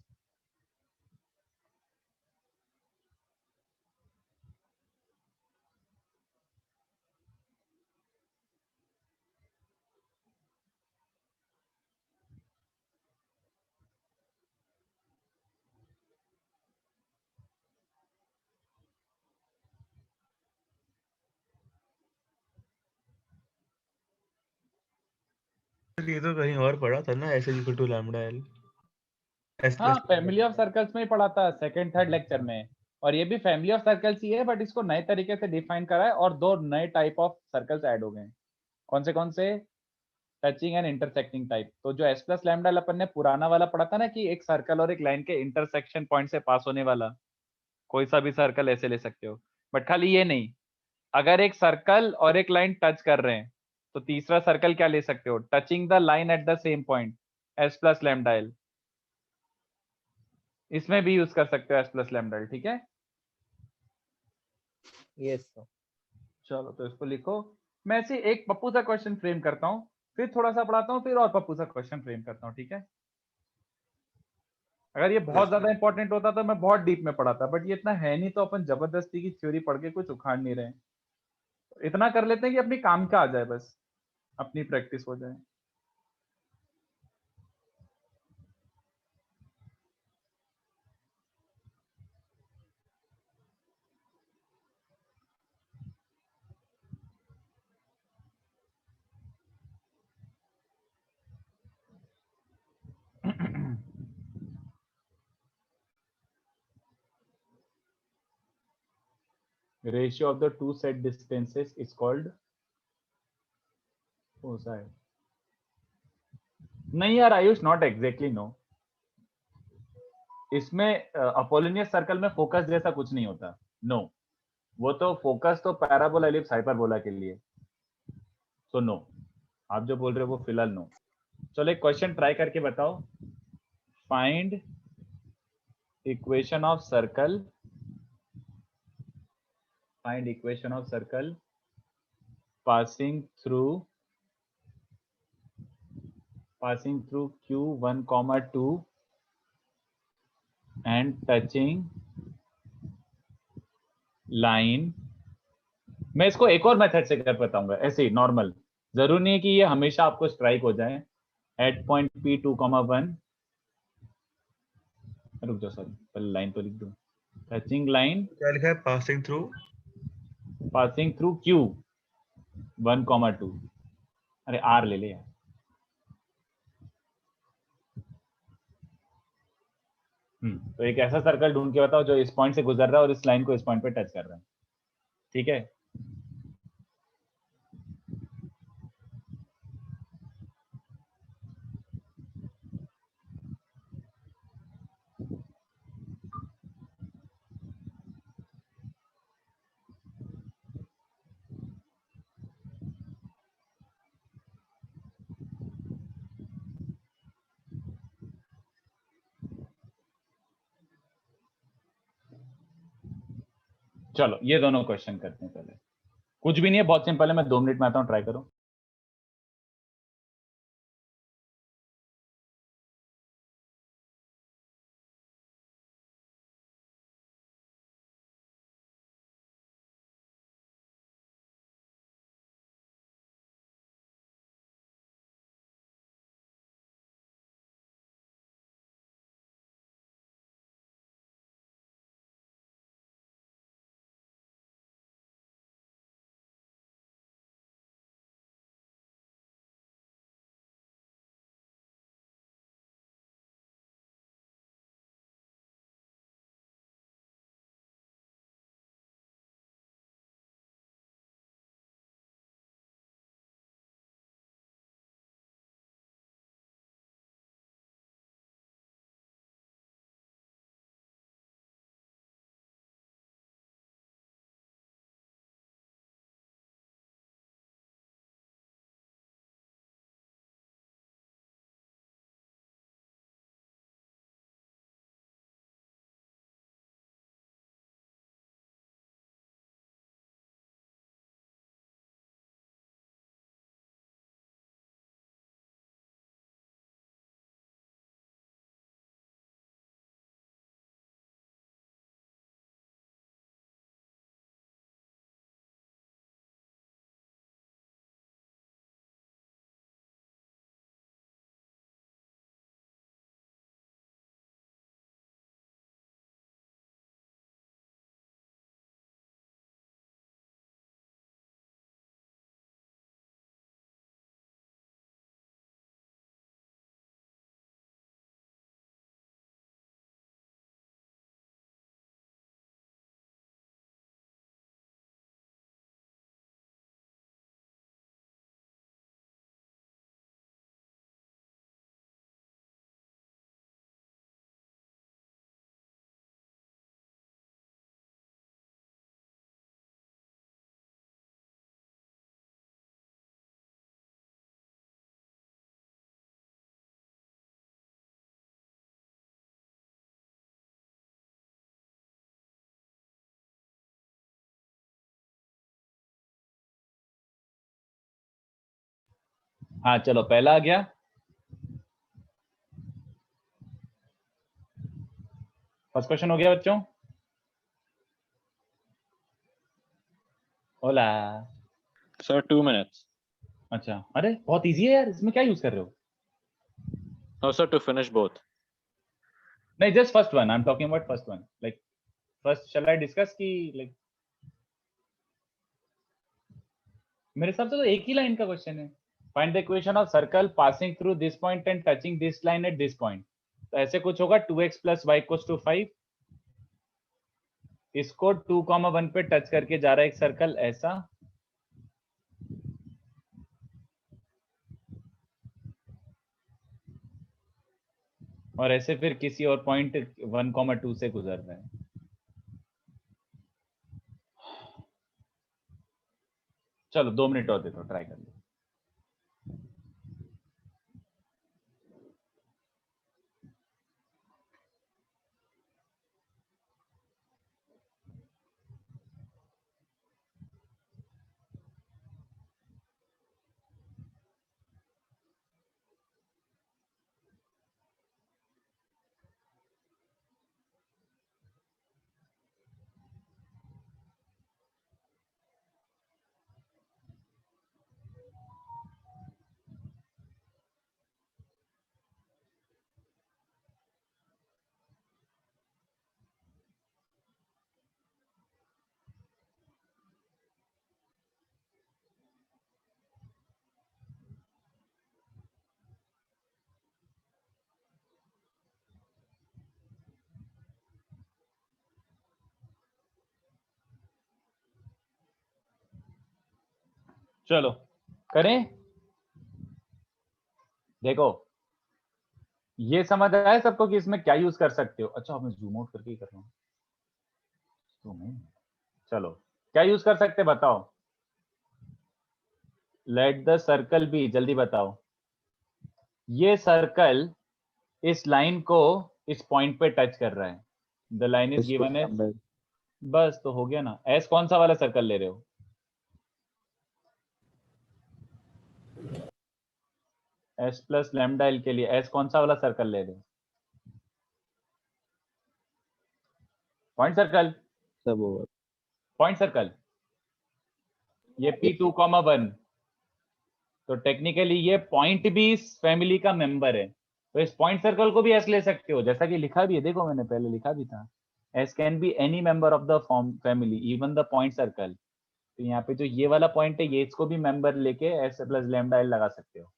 ये तो कहीं और पढ़ा था ना, ऐसे इक्वल टू लैम्डा एल. हाँ, फैमिली ऑफ सर्कल्स में ही पढ़ा था सेकंड थर्ड लेक्चर में. और ये भी फैमिली ऑफ सर्कल्स ही है, बट इसको नए तरीके से डिफाइन करा है और दो नए टाइप ऑफ सर्कल्स ऐड हो गए. कौन से? Touching and intersecting type. तो जो S प्लस लैम्डा अपन ने पुराना वाला पढ़ा था ना, कि एक सर्कल और एक लाइन के इंटरसेक्शन पॉइंट से पास होने वाला, कोई सा भी सर्कल ऐसे ले सकते हो. बट खाली ये नहीं, अगर एक सर्कल और एक लाइन टच कर रहे हैं तो तीसरा सर्कल क्या ले सकते हो? Touching the line at the same point, S plus lambda L. इसमें भी यूज कर सकते हो S प्लस लैम्डा एल. ठीक है, यस सर. चलो तो इसको लिखो. मैं ऐसे एक पप्पू सा क्वेश्चन फ्रेम करता हूँ, फिर थोड़ा सा पढ़ाता हूँ, फिर और पप्पू सा क्वेश्चन फ्रेम करता हूँ. ठीक है, अगर ये बहुत ज्यादा इंपॉर्टेंट होता तो मैं बहुत डीप में पढ़ाता, बट ये इतना है नहीं, तो अपन जबरदस्ती की थ्योरी पढ़ के कुछ उखाड़ नहीं रहे हैं। इतना कर लेते हैं कि अपनी काम का आ जाए, बस अपनी प्रैक्टिस हो जाए। Ratio of the two set distances is called, oh side, नहीं यार आयुष, नॉट एग्जैक्टली नो। इसमें अपोलोनियस सर्कल में फोकस जैसा कुछ नहीं होता, नो। वो तो फोकस तो पैराबोला एलिप्स हाइपरबोला के लिए, तो नो। आप जो बोल रहे हो वो फिलहाल नो। चलो एक क्वेश्चन ट्राई करके बताओ। Find equation of circle, find equation of circle passing through q1 comma 2 and touching line। मैं इसको एक और मेथड से कर बताऊंगा, ऐसे ही नॉर्मल, जरूरी नहीं है कि ये हमेशा आपको स्ट्राइक हो जाए। एट पॉइंट P2, 1, रुक जाओ सॉरी, पहले लाइन तो लिख दूं। टचिंग लाइन, क्या लिखा है? Passing through Q1, 2। अरे R ले ले यार। तो एक ऐसा सर्कल ढूंढ के बताओ जो इस पॉइंट से गुजर रहा है और इस लाइन को इस पॉइंट पे टच कर रहा है। ठीक है, चलो ये दोनों क्वेश्चन करते हैं। पहले कुछ भी नहीं है, बहुत सिंपल है, मैं 2 मिनट में आता हूँ, ट्राई करो। हाँ चलो, पहला आ गया। फर्स्ट क्वेश्चन हो गया बच्चों? ओला। Sir, 2 minutes. अच्छा, अरे बहुत इजी है यार, इसमें क्या यूज कर रहे हो? No, sir, to finish both. नहीं, just first one, I am talking about first one. Like first shall I discuss की लाइक मेरे हिसाब से तो एक ही लाइन का क्वेश्चन है. Find the equation of circle passing through this point and touching this line at this point. तो ऐसे कुछ होगा 2x + y = 5. इसको 2,1 पे टच करके जा रहा है एक सर्कल ऐसा. और ऐसे फिर किसी और पॉइंट 1,2 से गुजर रहे हैं. चलो 2 मिनट और दे दो, ट्राई कर लो. चलो करें. देखो ये समझ आया सबको कि इसमें क्या यूज कर सकते हो? अच्छा, मैं जूम आउट करके ही कर रहा हूँ. चलो क्या यूज कर सकते बताओ? लेट द सर्कल बी, जल्दी बताओ. ये सर्कल इस लाइन को इस पॉइंट पे टच कर रहा है. The line is given as, बस तो हो गया ना. एस कौन सा वाला सर्कल ले रहे हो? एस प्लस लैम्डा एल के लिए एस कौन सा वाला सर्कल ले रहे हो? Point circle. सब ओवर. Point circle. ये P2,1. तो टेक्निकली ये पॉइंट भी इस फैमिली का मेंबर है. तो इस पॉइंट सर्कल को भी एस ले सकते हो, जैसा कि लिखा भी है. देखो मैंने पहले लिखा भी था, S can be any member of the family even the point circle. तो यहाँ पे जो ये वाला पॉइंट है, ये इसको भी मेंबर लेके एस प्लस लैम्डा एल लगा सकते हो.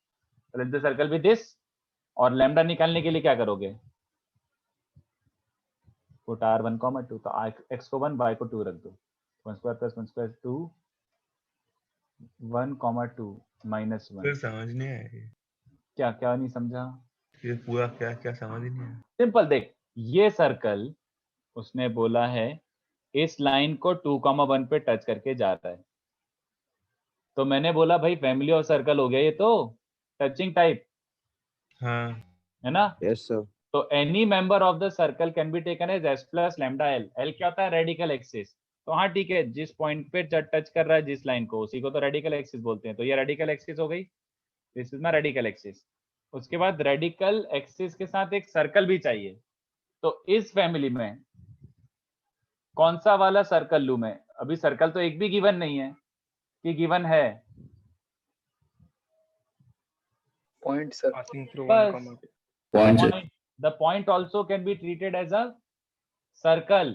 Let the circle with this. और लैम्डा निकालने के लिए क्या करोगे? Put r1, 2. तो x को 1, y को 2 रख दो. 1 स्क्वायर प्लस 1 स्क्वायर 2, 1, 2 माइनस 1. फिर समझ नहीं आया ये। क्या क्या नहीं समझा? ये पूरा क्या क्या समझ ही नहीं आया। सिंपल देख, ये सर्कल उसने बोला है इस लाइन को 2,1 पे टच करके जा रहा है. तो मैंने बोला भाई फैमिली ऑफ सर्कल हो गया ये तो, टचिंग टाइप हाँ है ना. Yes sir. तो any member of the circle can be taken as S plus lambda L. L क्या होता है? Radical axis. तो हाँ ठीक है, जिस पॉइंट पे टच कर रहा है जिस लाइन को, उसी को तो रेडिकल एक्सिस बोलते हैं. तो ये रेडिकल एक्सिस हो गई. This is my radical axis. उसके बाद रेडिकल एक्सिस के साथ एक सर्कल भी चाहिए. तो इस फैमिली में कौन सा वाला सर्कल लूं मैं? अभी सर्कल तो एक भी गिवन नहीं है कि गिवन है. Point sir. Passing through Bas. 1, 2. Point. The point also can be treated as a circle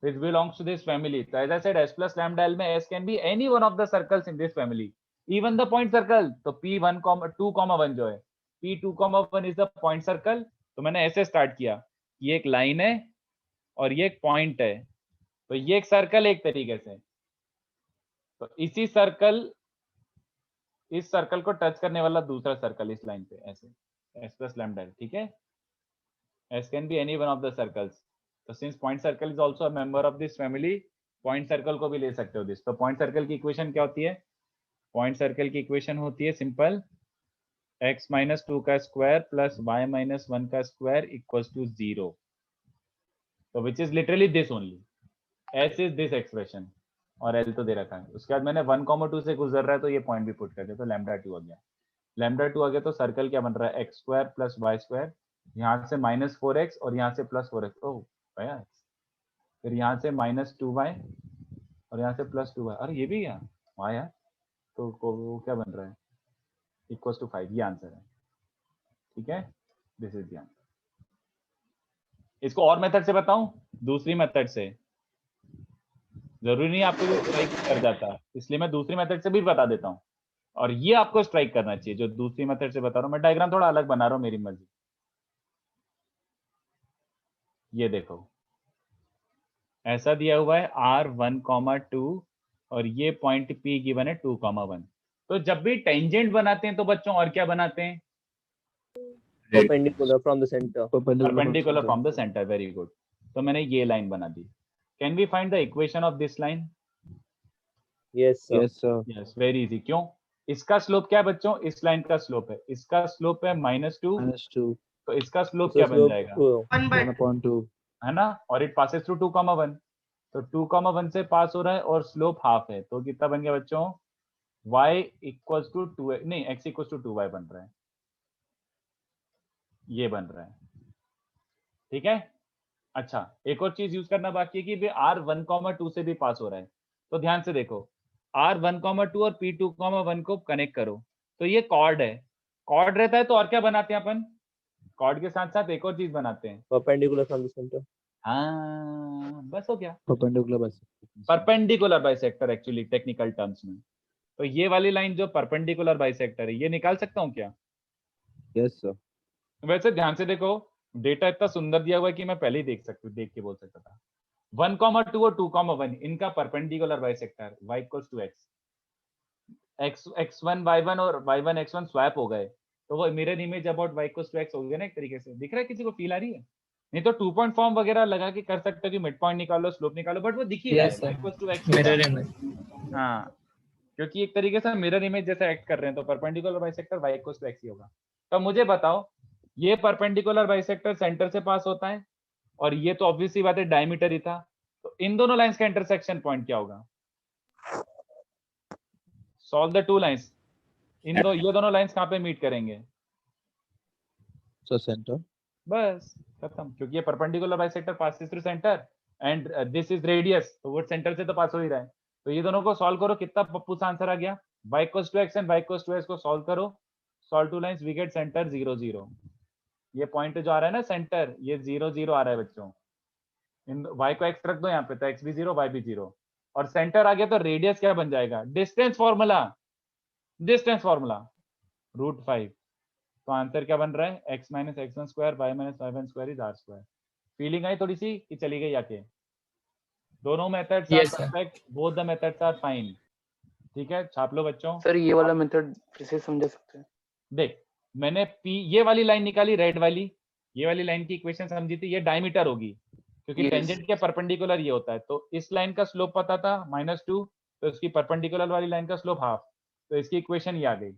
which belongs to this family. So as I said, s plus lambda l में s can be any one of the circles in this family, even the point circle. तो p1, 2,1 जो है, p2,1 is the point circle. तो मैंने ऐसे स्टार्ट किया, ये एक लाइन है और ये एक पॉइंट है. तो ये एक सर्कल एक तरीके से. तो इसी सर्कल, इस सर्कल को टच करने वाला दूसरा सर्कल इस लाइन पे ऐसे s plus lambda. ठीक है. S can be any one of the circles. So since point circle is also a member of this family, point circle को भी ले सकते हो this. तो point circle की इक्वेशन क्या होती है? Point circle की इक्वेशन होती है सिंपल, x minus 2 का स्क्वायर प्लस y minus 1 का स्क्वायर इक्वल्स टू 0. तो which is literally this only. S is this expression और L तो दे रखा है. उसके बाद मैंने 1,2 से गुजर रहा है तो ये पॉइंट भी पुट कर दिया, तो लैम्डा 2 आ गया. लैम्डा 2 आ गया तो सर्कल क्या बन रहा है? x square plus y square यहाँ से -4x और यहाँ से +4x, ओह गया। फिर यहाँ से -2y और यहाँ से +2y, अरे ये भी गया, वाह यार। तो वो क्या बन रहा है, =5, ये आंसर है। ठीक है, दिस इज द आंसर। इसको और मेथड से बताऊं, दूसरी मेथड से, जरूरी नहीं आपको भी स्ट्राइक कर जाता, इसलिए मैं दूसरी मेथड से भी बता देता हूं। और ये आपको स्ट्राइक करना चाहिए जो दूसरी मेथड से बता रहा हूं। मैं डायग्राम थोड़ा अलग बना रहा हूं, मेरी मर्जी। ये देखो, ऐसा दिया हुआ है R1,2 और ये पॉइंट P गिवन है 2,1। तो जब भी टेंजेंट बनाते हैं तो बच्चों और क्या बनाते हैं, perpendicular from the center. Perpendicular from the centre. Very good. तो मैंने ये लाइन बना दी। Can we find the equation of this line? Yes, sir. Yes sir, yes, very easy. क्यों? इसका स्लोप क्या है बच्चों, इस लाइन का स्लोप है, इसका स्लोप है -2, -2 तो इसका स्लोप So क्या बन slope जाएगा, 1/2 है ना? और इट पासेस थ्रू 2,1, तो 2,1 से पास हो रहा है और स्लोप हाफ है, तो कितना बन गया बच्चों, y इक्वल्स टू 2, नहीं x इक्वल्स टू 2y बन रहा है, ये बन रहा है। ठीक है। अच्छा, एक और चीज यूज करना बाकी है कि R1,2 से भी पास हो रहा है, तो ध्यान से देखो, R1,2 और P2,1 को कनेक्ट करो, तो ये कॉर्ड है। कॉर्ड रहता है तो और क्या बनाते हैं अपन, कॉर्ड के साथ साथ एक और चीज बनाते हैं। perpendicular from the center. हाँ, बस हो गया, परपेंडिकुलर बस। Perpendicular bisector actually technical terms में। तो ये वाली लाइन जो परपेंडिकुलर बाइसेक्टर है, ये निकाल सकता हूँ क्या? यस सर, वैसे ध्यान से देखो, डेटा इतना सुंदर दिया हुआ है कि मैं पहले ही देख के बोल सकता था। 1,2 और 2,1 इनका perpendicular bisector y equals to x1 y1 और y1 x1 स्वैप हो गए, तो वो mirror image about y equals to x हो गया ना, एक तरीके से। दिख रहा है किसी को, फील आ रही है? नहीं तो 2 पॉइंट फॉर्म वगैरह लगा के कर सकते हो कि मिड पॉइंट निकालो, स्लोप निकालो, बट वो दिख ही रहा है y equals to x mirror image. हाँ, क्योंकि एक तरीके से मिरर इमेज जैसा एक्ट कर रहे हैं, तो perpendicular bisector y equals to x ही होगा। तो मुझे बताओ, ये परपेंडिकुलर बाइसेक्टर सेंटर से पास होता है और ये तो ऑब्वियसली बात है डायमीटर ही था, तो इन दोनों लाइंस का इंटरसेक्शन पॉइंट क्या होगा? Solve the two lines. ये दोनों लाइंस कहाँ पे मीट करेंगे? Sir centre. बस खत्म, क्योंकि ये perpendicular bisector passes through centre and this is radius, तो वो सेंटर से तो पास हो ही रहा है। तो ये दोनों को सॉल्व करो, कितना पप्पू सा आंसर आ गया, y equals to x and y equals to s को सॉल्व करो, solve two lines, we get centre 0 0। ये पॉइंट जो आ रहा है ना सेंटर, ये 0 0 आ रहा है बच्चों। इन y को x रख दो यहाँ पे, तो x भी 0 y भी 0, और सेंटर आ गया तो रेडियस क्या बन जाएगा, डिस्टेंस फॉर्मूला √5। तो आंसर क्या बन रहा है, x minus x1 square y minus y1 square is r square. Feeling आई थोड़ी सी कि चली गई आके? दोनों methods are Yes, sir. Perfect, both the methods are fine. ठीक है, छाप लो बच्चों। सर ये वाला मेथड फिर से समझा सकते हैं? देख, मैंने P ये वाली लाइन निकाली, रेड वाली, ये वाली लाइन की इक्वेशन समझी थी, ये डायमीटर होगी क्योंकि Yes. टेंजेंट के परपेंडिकुलर ये होता है। तो इस लाइन का स्लोप पता था -2, तो इसकी परपेंडिकुलर वाली लाइन का स्लोप हाफ, तो इसकी इक्वेशन ये आ गई,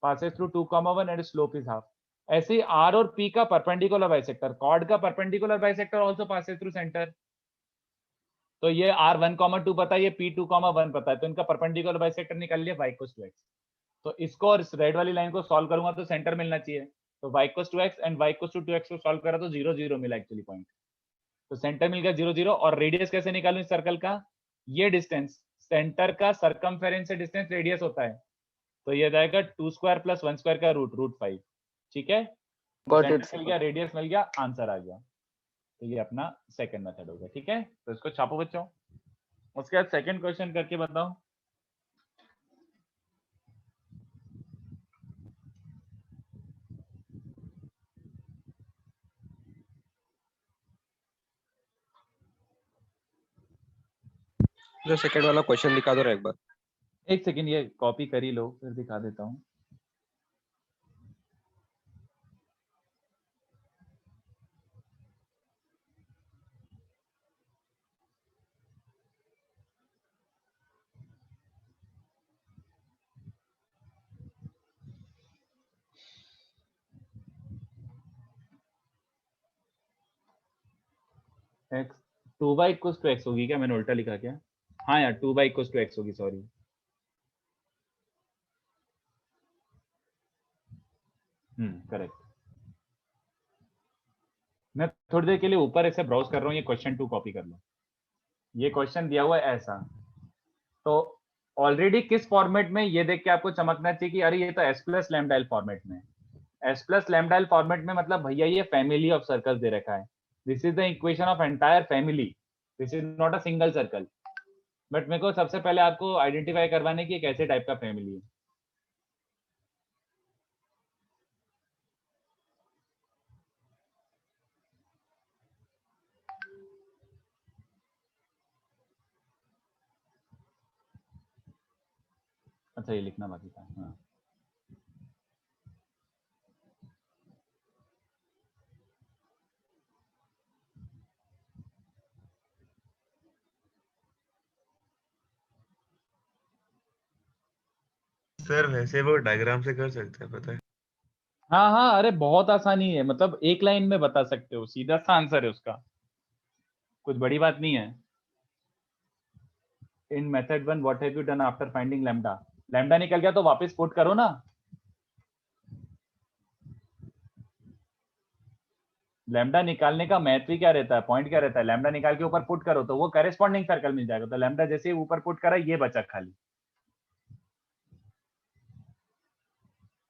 passes through 2,1 and slope is half. ऐसे ही R और P का परपेंडिकुलर बाइसेक्टर, कॉर्ड का perpendicular bisector also passes through centre. तो ये R1,2 पता है, ये P2,1 पता है, तो इनका परपेंडिकुलर बाइसेक्टर निकाल लिया y इक्वल्स टू x। तो इसको और इस रेड वाली लाइन को सॉल्व करूंगा तो सेंटर मिलना चाहिए, तो y equals to x and y equals to 2x को सॉल्व करा तो 0 0 मिला एक्चुअली पॉइंट, तो सेंटर मिल गया 0 0। और रेडियस कैसे निकालूं इस सर्कल का, ये डिस्टेंस सेंटर का सरकमफेरेंस से डिस्टेंस रेडियस होता है, तो ये जाएगा 2 स्क्वायर प्लस 1 स्क्वायर का √5। ठीक है, Got it, सेंटर मिल गया, रेडियस मिल गया, आंसर आ गया। तो ये अपना सेकंड मेथड हो गया। ठीक है, तो इसको छापो बच्चों। उसके बाद सेकंड क्वेश्चन करके बताओ। जो सेकंड वाला क्वेश्चन दिखा दो एक बार। एक सेकंड, ये कॉपी कर ही लो, फिर दिखा देता हूँ। x 2y equals to x होगी क्या, मैंने उल्टा लिखा क्या? हाँ यार, 2y इक्वल्स टू x होगी, सॉरी। करेक्ट। मैं थोड़ी देर के लिए ऊपर ऐसे ब्राउज कर रहा हूँ, ये क्वेश्चन 2 कॉपी कर लो। ये क्वेश्चन दिया हुआ है ऐसा, तो ऑलरेडी किस फॉर्मेट में, ये देख के आपको चमकना चाहिए कि अरे ये तो एस प्लस लैम्डाइल फॉर्मेट में। एस प्लस लैम्डाइल फॉर्मेट में मतलब भैया ये फैमिली ऑफ सर्कल्स दे रखा है। This is the equation of entire family, this is not a single circle. But मेरे को सबसे पहले आपको आइडेंटिफाई करवाने की कैसे टाइप का फैमिली है। अच्छा ये लिखना बाकी था। हाँ सर वैसे वो डायग्राम से कर सकते हैं, पता है। हाँ हाँ, अरे बहुत आसानी है, मतलब एक लाइन में बता सकते हो, सीधा सा आंसर है उसका, कुछ बड़ी बात नहीं है। In method 1 what have you done after finding lambda? Lambda निकल गया तो वापस पुट करो ना। लैम्डा निकालने का महत्व क्या रहता है, पॉइंट क्या रहता है? लैम्डा निकाल के ऊपर पुट करो तो वो करेस्पॉन्डिंग सर्कल मिल जाएगा। तो लैम्डा जैसे ही ऊपर पुट करा ये बचा खाली।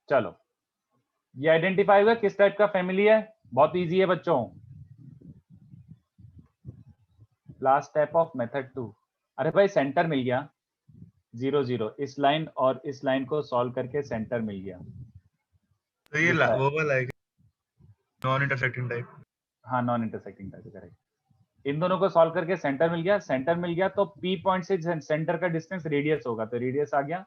चलो ये आइडेंटिफाई हुआ किस टाइप का फैमिली है, बहुत इजी है बच्चों। Last step of method 2। अरे भाई सेंटर मिल गया 0 0, इस लाइन और इस लाइन को सॉल्व करके सेंटर मिल गया। तो ये दूसरा है। वो वाला है नॉन इंटरसेक्टिंग टाइप। हाँ नॉन इंटरसेक्टिंग टाइप, करेक्ट। इन दोनों को सॉल्व करके सेंटर मिल गया। सेंटर मिल गया तो पी पॉइंट से सेंटर का डिस्टेंस रेडियस होगा, तो रेडियस आ गया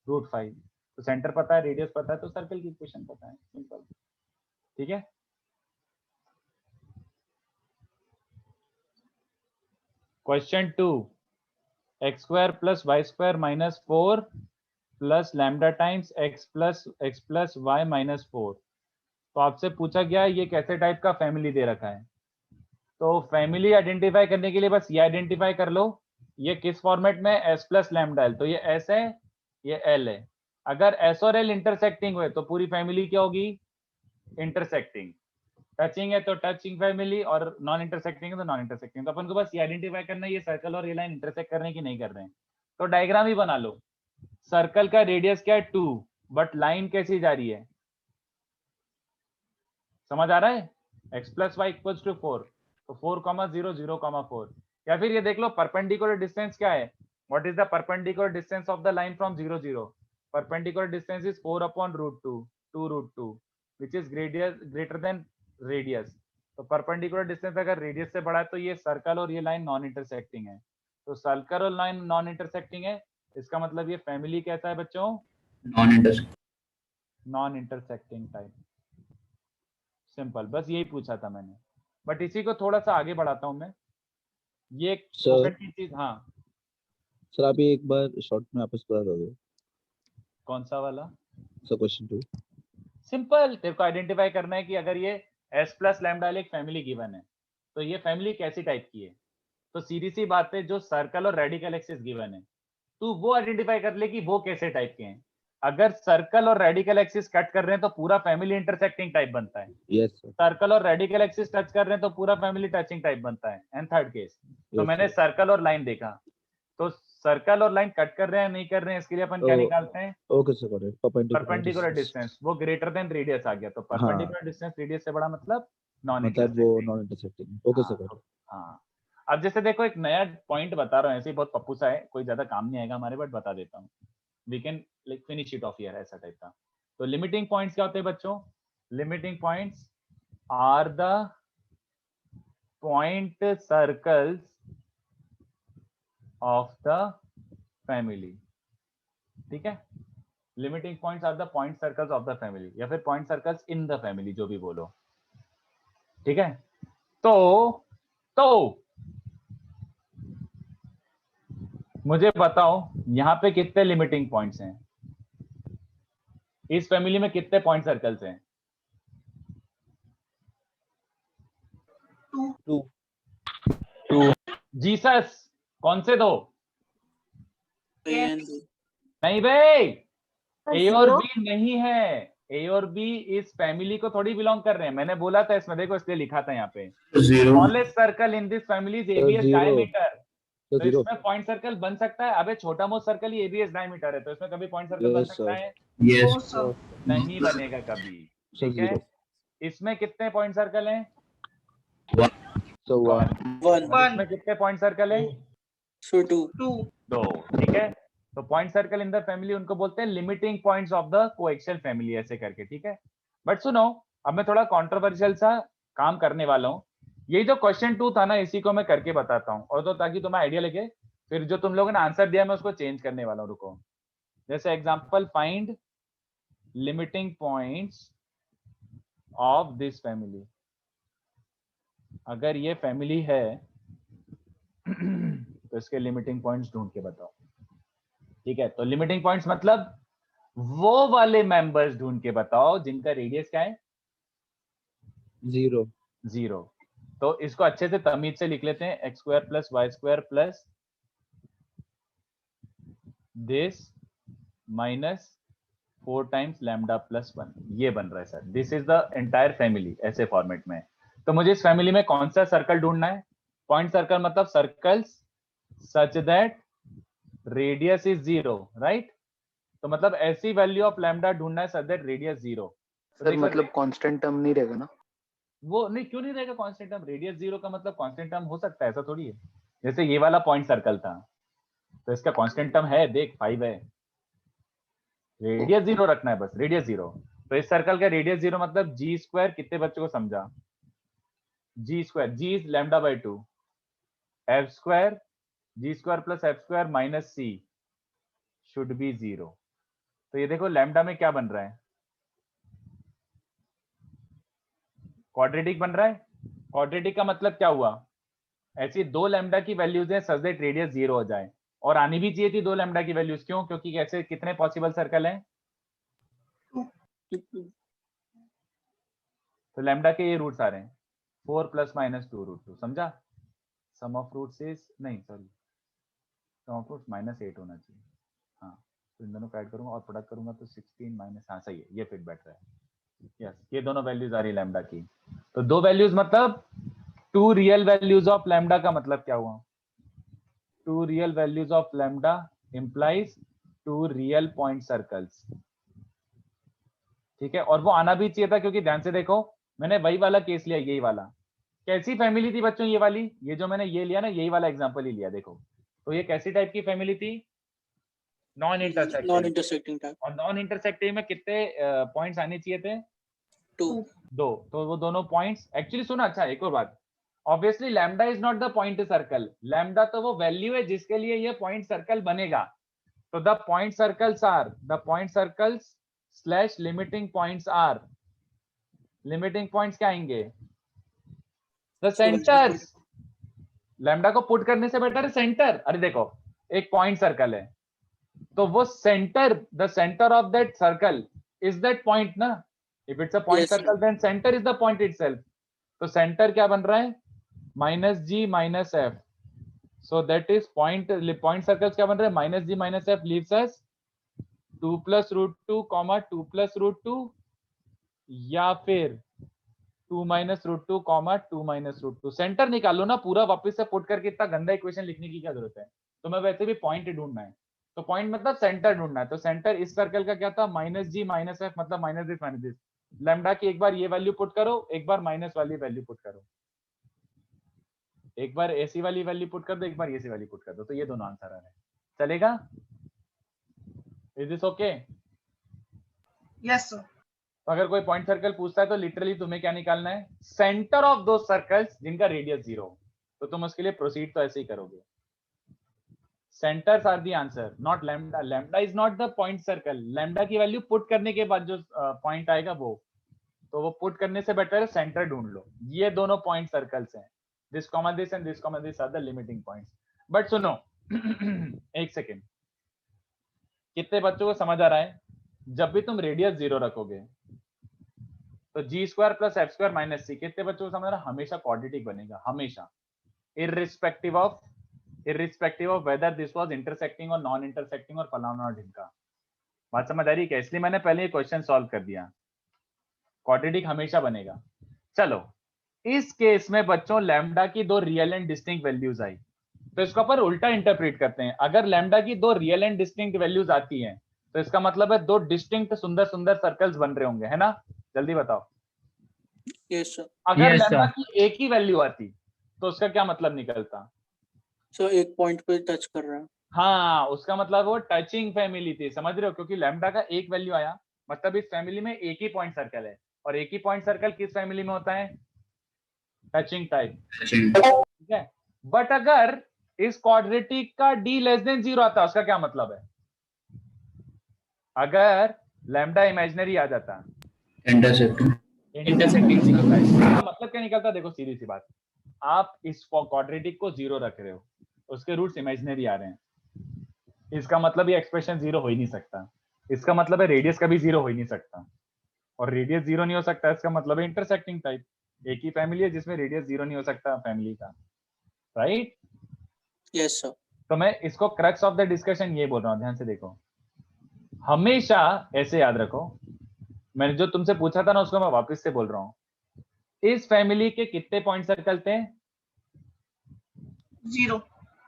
√5। तो सेंटर पता है, रेडियस पता है, तो सर्कल की इक्वेशन पता है, सिंपल। ठीक है, question 2, x² + y² - 4 plus lambda times x + y - 4। तो आपसे पूछा गया ये कैसे टाइप का फैमिली दे रखा है। तो फैमिली आइडेंटिफाई करने के लिए बस ये आइडेंटिफाई कर लो, ये किस फॉर्मेट में, S + लैम्डा। तो ये S है, ये L है। अगर S और L इंटरसेक्टिंग हुए तो पूरी फैमिली क्या होगी, इंटरसेक्टिंग। टचिंग है तो टचिंग फैमिली, और नॉन इंटरसेक्टिंग है तो नॉन इंटरसेक्टिंग। तो अपन को बस ये आइडेंटिफाई करना है ये सर्कल और ये लाइन इंटरसेक्ट करने की नहीं कर रहे हैं। तो डायग्राम ही बना लो। सर्कल का रेडियस क्या है 2, बट लाइन कैसी जा रही है, समझ आ रहा है? x + y = 4, तो 4, 0, 0, 4। या फिर ये देख लो परपेंडिकुलर डिस्टेंस क्या है, what is the perpendicular distance of the line from 0 0? Perpendicular distance is 4/√2, 2√2 which is greater than radius. तो परपेंडिकुलर डिस्टेंस अगर रेडियस से बड़ा है तो ये सर्कल और ये लाइन नॉन इंटरसेक्टिंग है। तो सर्कल और लाइन नॉन इंटरसेक्टिंग है, इसका मतलब ये फैमिली कैसा है बच्चों, नॉन इंटरसेक्टिंग टाइप। सिंपल, बस यही पूछा था मैंने। बट इसी को थोड़ा सा आगे बढ़ाता हूं मैं, ये एक सर फोकट की चीज। हाँ सर आप ये एक बार शॉर्ट में वापस बता दोगे कौन सा वाला? Sir question 2? सिंपल, तेरे को आइडेंटिफाई करना है कि अगर ये S + लैम्डा एक फैमिली गिवन है तो ये फैमिली कैसी टाइप की है। तो सीधी सी बात है, जो सर्कल और रेडिकल एक्सिस गिवन है तू वो आइडेंटिफाई कर ले कि वो कैसे टाइप के हैं। अगर सर्कल और रेडिकल एक्सिस कट कर रहे हैं तो पूरा फैमिली इंटरसेक्टिंग टाइप बनता है। Yes sir. सर्कल और रेडिकल एक्सिस टच कर रहे हैं तो पूरा फैमिली टचिंग टाइप बनता है। एंड थर्ड केस, तो Yes, मैंने sir. सर्कल और लाइन देखा, तो सर्कल और लाइन कट कर रहे हैं नहीं कर रहे हैं, इसके लिए अपन क्या Oh, निकालते हैं, okay sir, got it. Perpendicular distance. वो ग्रेटर देन रेडियस आ गया, तो परपेंडिकुलर डिस्टेंस रेडियस से बड़ा मतलब नॉन मतलब वो इंटरसेक्टिंग। Non intersecting. ओके हाँ, सर। तो हाँ, अब जैसे देखो एक नया पॉइंट बता रहा हूँ, ऐसे ही बहुत पप्पू सा है, कोई ज्यादा काम नहीं आएगा हमारे, बट बता देता हूँ। We can like finish it off here, ऐसा टाइप का। तो लिमिटिंग पॉइंट्स क्या होते हैं बच्चों? Limiting points are the point circles of the family. ठीक है, limiting points are the point circles of the family, या फिर point circles in the family, जो भी बोलो। ठीक है, तो मुझे बताओ यहां पे कितने लिमिटिंग पॉइंट्स हैं, इस फैमिली में कितने पॉइंट सर्कल्स हैं? 2। जीसस, कौन से दो? And नहीं भाई, ए और बी नहीं है, ए और बी इस फैमिली को थोड़ी बिलोंग कर रहे हैं, मैंने बोला था इसमें, देखो इसलिए लिखा था यहाँ पे smallest circle in this family is ABS zero. Diameter. So तो 0. इसमें पॉइंट सर्कल बन सकता है, अबे छोटा मोस्ट सर्कल ही एबीएस डायमीटर है, तो इसमें कभी पॉइंट सर्कल बन Yes, सकता sir. है? यस So नहीं बनेगा कभी। so ठीक है, 0. इसमें कितने पॉइंट सर्कल हैं? So 1. 1. और इसमें कितने पॉइंट सर्कल हैं? So 2. 2। ठीक है, तो point circle in the family उनको बोलते हैं limiting points of the coaxial family, ऐसे करके। ठीक है, बट सुनो, अब मैं थोड़ा कंट्रोवर्शियल सा काम करने वाला हूँ। यही जो क्वेश्चन 2 था ना, इसी को मैं करके बताता हूँ, और तो ताकि तुम्हें आइडिया लगे, फिर जो तुम लोगों ने आंसर दिया मैं उसको चेंज करने वाला हूँ। रुको, जैसे example, find limiting points of this family. अगर ये फैमिली है तो इसके लिमिटिंग पॉइंट्स ढूंढ के बताओ। ठीक है, तो लिमिटिंग पॉइंट्स मतलब वो वाले मेंबर्स ढूंढ के बताओ जिनका रेडियस क्या है? 0. 0। तो इसको अच्छे से तमीज से लिख लेते हैं, x square plus y square plus this minus 4 times lambda plus 1, ये बन रहा है sir. This is the entire family, ऐसे फॉर्मेट में। तो मुझे इस फैमिली में कौन सा सर्कल ढूंढना है? पॉइंट सर्कल मतलब circles such that radius is 0, right? तो मतलब ऐसी वैल्यू ऑफ लैम्डा ढूंढना है सच दैट रेडियस 0। सर मतलब कांस्टेंट टर्म नहीं रहेगा ना? वो नहीं, क्यों नहीं रहेगा कांस्टेंट टर्म? रेडियस 0 का मतलब कांस्टेंट टर्म हो सकता है, ऐसा थोड़ी है। जैसे ये वाला पॉइंट सर्कल था, तो इसका कांस्टेंट टर्म है, देख 5 है। रेडियस 0 रखना है बस, रेडियस 0। तो इस सर्कल का रेडियस 0 मतलब जी स्क्वायर, कितने बच्चों को समझा? G square, G is lambda by 2, F square, G square plus F square minus C should be 0। तो ये देखो लैम्डा में क्या बन रहा है? क्वाड्रेटिक बन रहा है। क्वाड्रेटिक का मतलब क्या हुआ? ऐसी 2 लैम्डा की वैल्यूज हैं सच दैट रेडियस 0 हो जाए, और आनी भी चाहिए थी 2 लैम्डा की वैल्यूज। क्यों? क्योंकि ऐसे कितने पॉसिबल सर्कल हैं? तो लैम्डा के ये रूट्स आ रहे हैं 4 प्लस माइनस 2 रूट 2, समझा? सम ऑफ रूट्स इज, नहीं सॉरी, सम ऑफ रूट्स -8 होना चाहिए। हाँ, तो इन दोनों को ऐड करूंगा और प्रोडक्ट करूंगा तो 16 माइनस, हाँ सही है, ये फिट बैठ रहा है। यस, ये दोनों वैल्यूज आ रही लैम्डा की। तो 2 वैल्यूज मतलब 2 रियल वैल्यूज ऑफ लैम्डा का मतलब क्या हुआ? 2 real values of lambda implies 2 real point circles. ठीक है, और वो आना भी चाहिए था, क्योंकि ध्यान से देखो मैंने वही वाला केस लिया, यही वाला। कैसी फैमिली थी बच्चों ये वाली? ये जो मैंने ये लिया ना, यही वाला एग्जांपल ही लिया, देखो। तो ये कैसी टाइप की फैमिली थी? Non intersecting. Non-intersecting type. और नॉन इंटरसेक्टिंग में कितने पॉइंट्स आने चाहिए थे? 2. 2। तो वो दोनों पॉइंट्स एक्चुअली, सुनो अच्छा एक और बात, obviously lambda is not the point circle. Lambda तो वो वैल्यू है जिसके लिए ये पॉइंट सर्कल बनेगा। तो the point circles are, the point circles slash limiting points are, limiting points क्या आएंगे? The centres. लैम्डा को पुट करने से बेटर है सेंटर। अरे देखो, एक पॉइंट सर्कल है, तो वो centre, the centre of that circle is that point ना। If it's a point Yes, sir. Circle then centre is the point itself. तो सेंटर क्या बन रहा है? Minus G minus F. So that is point, point circles क्या बन रहे हैं? Minus G minus F leaves us 2 plus root 2 comma 2 plus root 2, या फिर 2 minus root 2 comma 2 minus root 2। Centre निकालो ना पूरा, वापस से पुट करके इतना गंदा इक्वेशन लिखने की क्या जरूरत है? तो मैं वैसे भी पॉइंट ढूंढना है, तो पॉइंट मतलब सेंटर ढूंढना है। तो सेंटर इस सर्कल का क्या था? माइनस जी माइनस एफ, मतलब minus this minus this. Lambda की एक बार ये वैल्यू पुट करो, एक बार माइनस वाली वैल्यू पुट करो, एक बार ऐसी वाली वैल्यू पुट कर दो, एक बार ऐसी वाली पुट कर दो, तो ये दोनों आंसर आ रहे हैं। चलेगा? Is this okay? Yes sir. तो अगर कोई पॉइंट सर्कल पूछता है तो लिटरली तुम्हें क्या निकालना है? सेंटर ऑफ दो सर्कल्स जिनका रेडियस 0। तो तुम उसके लिए प्रोसीड तो ऐसे ही करोगे। Centres are the answer, not lambda. Lambda is not the point circle. Lambda की वैल्यू पुट करने के बाद जो पॉइंट आएगा वो, तो वो पुट करने से बेटर है सेंटर ढूंढ लो। ये दोनों पॉइंट सर्कल्स हैं, this comma this and this comma this are the limiting points. But सुनो एक सेकेंड, कितने बच्चों को समझ आ रहा है? जब भी तुम रेडियस 0 रखोगे तो G square plus F square minus C, कितने बच्चों को समझ आ रहा है? हमेशा क्वाड्रेटिक बनेगा, हमेशा, irrespective of whether this was intersecting or non intersecting और फलाना और ढिमका। बात समझ आ रही है क्या? इसलिए मैंने पहले ये क्वेश्चन सॉल्व कर दिया। क्वाड्रेटिक हमेशा बनेगा। चलो इस केस में बच्चों लैम्डा की दो रियल एंड डिस्टिंक्ट वैल्यूज आई, तो इसको अपन उल्टा इंटरप्रेट करते हैं। अगर लैम्डा की दो रियल एंड डिस्टिंक्ट वैल्यूज आती हैं तो इसका मतलब है दो डिस्टिंक्ट सुंदर सुंदर सर्कल्स बन रहे होंगे, है ना? जल्दी बताओ। Yes, sir. अगर Yes, लैम्डा sir. की एक ही वैल्यू आती तो उसका क्या मतलब निकलता? So एक पॉइंट पे टच कर रहा है। हाँ, उसका मतलब वो टचिंग फैमिली थी, समझ रहे हो? क्योंकि लैम्डा का एक वैल्यू आया मतलब इस फैमिली में एक ही पॉइंट सर्कल है, और एक ही पॉइंट सर्कल किस फैमिली में होता है? टचिंग टाइप, ठीक है। बट अगर इस क्वाड्रेटिक का d लेस देन 0 आता, उसका क्या मतलब है? अगर लैम्डा इमेजिनरी आ जाता, इंटरसेक्टिंग मतलब क्या निकलता? देखो सीधी सी बात, आप इस क्वाड्रेटिक को 0 रख रहे हो, उसके रूट्स इमेजिनरी आ रहे हैं, इसका मतलब ये एक्सप्रेशन 0 हो ही नहीं सकता। इसका मतलब है रेडियस कभी 0 हो ही नहीं सकता, और रेडियस 0 नहीं हो सकता, इसका मतलब है इंटरसेक्टिंग टाइप। एक ही फैमिली है जिसमें रेडियस 0 नहीं हो सकता फैमिली का, राइट? Yes sir. तो मैं इसको क्रक्स ऑफ द डिस्कशन ये बोल रहा हूँ, ध्यान से देखो। हमेशा ऐसे याद रखो, मैंने जो तुमसे पूछा था ना उसको मैं वापस से बोल रहा हूँ। इस फैमिली के कितने पॉइंट सर्कल थे? 0।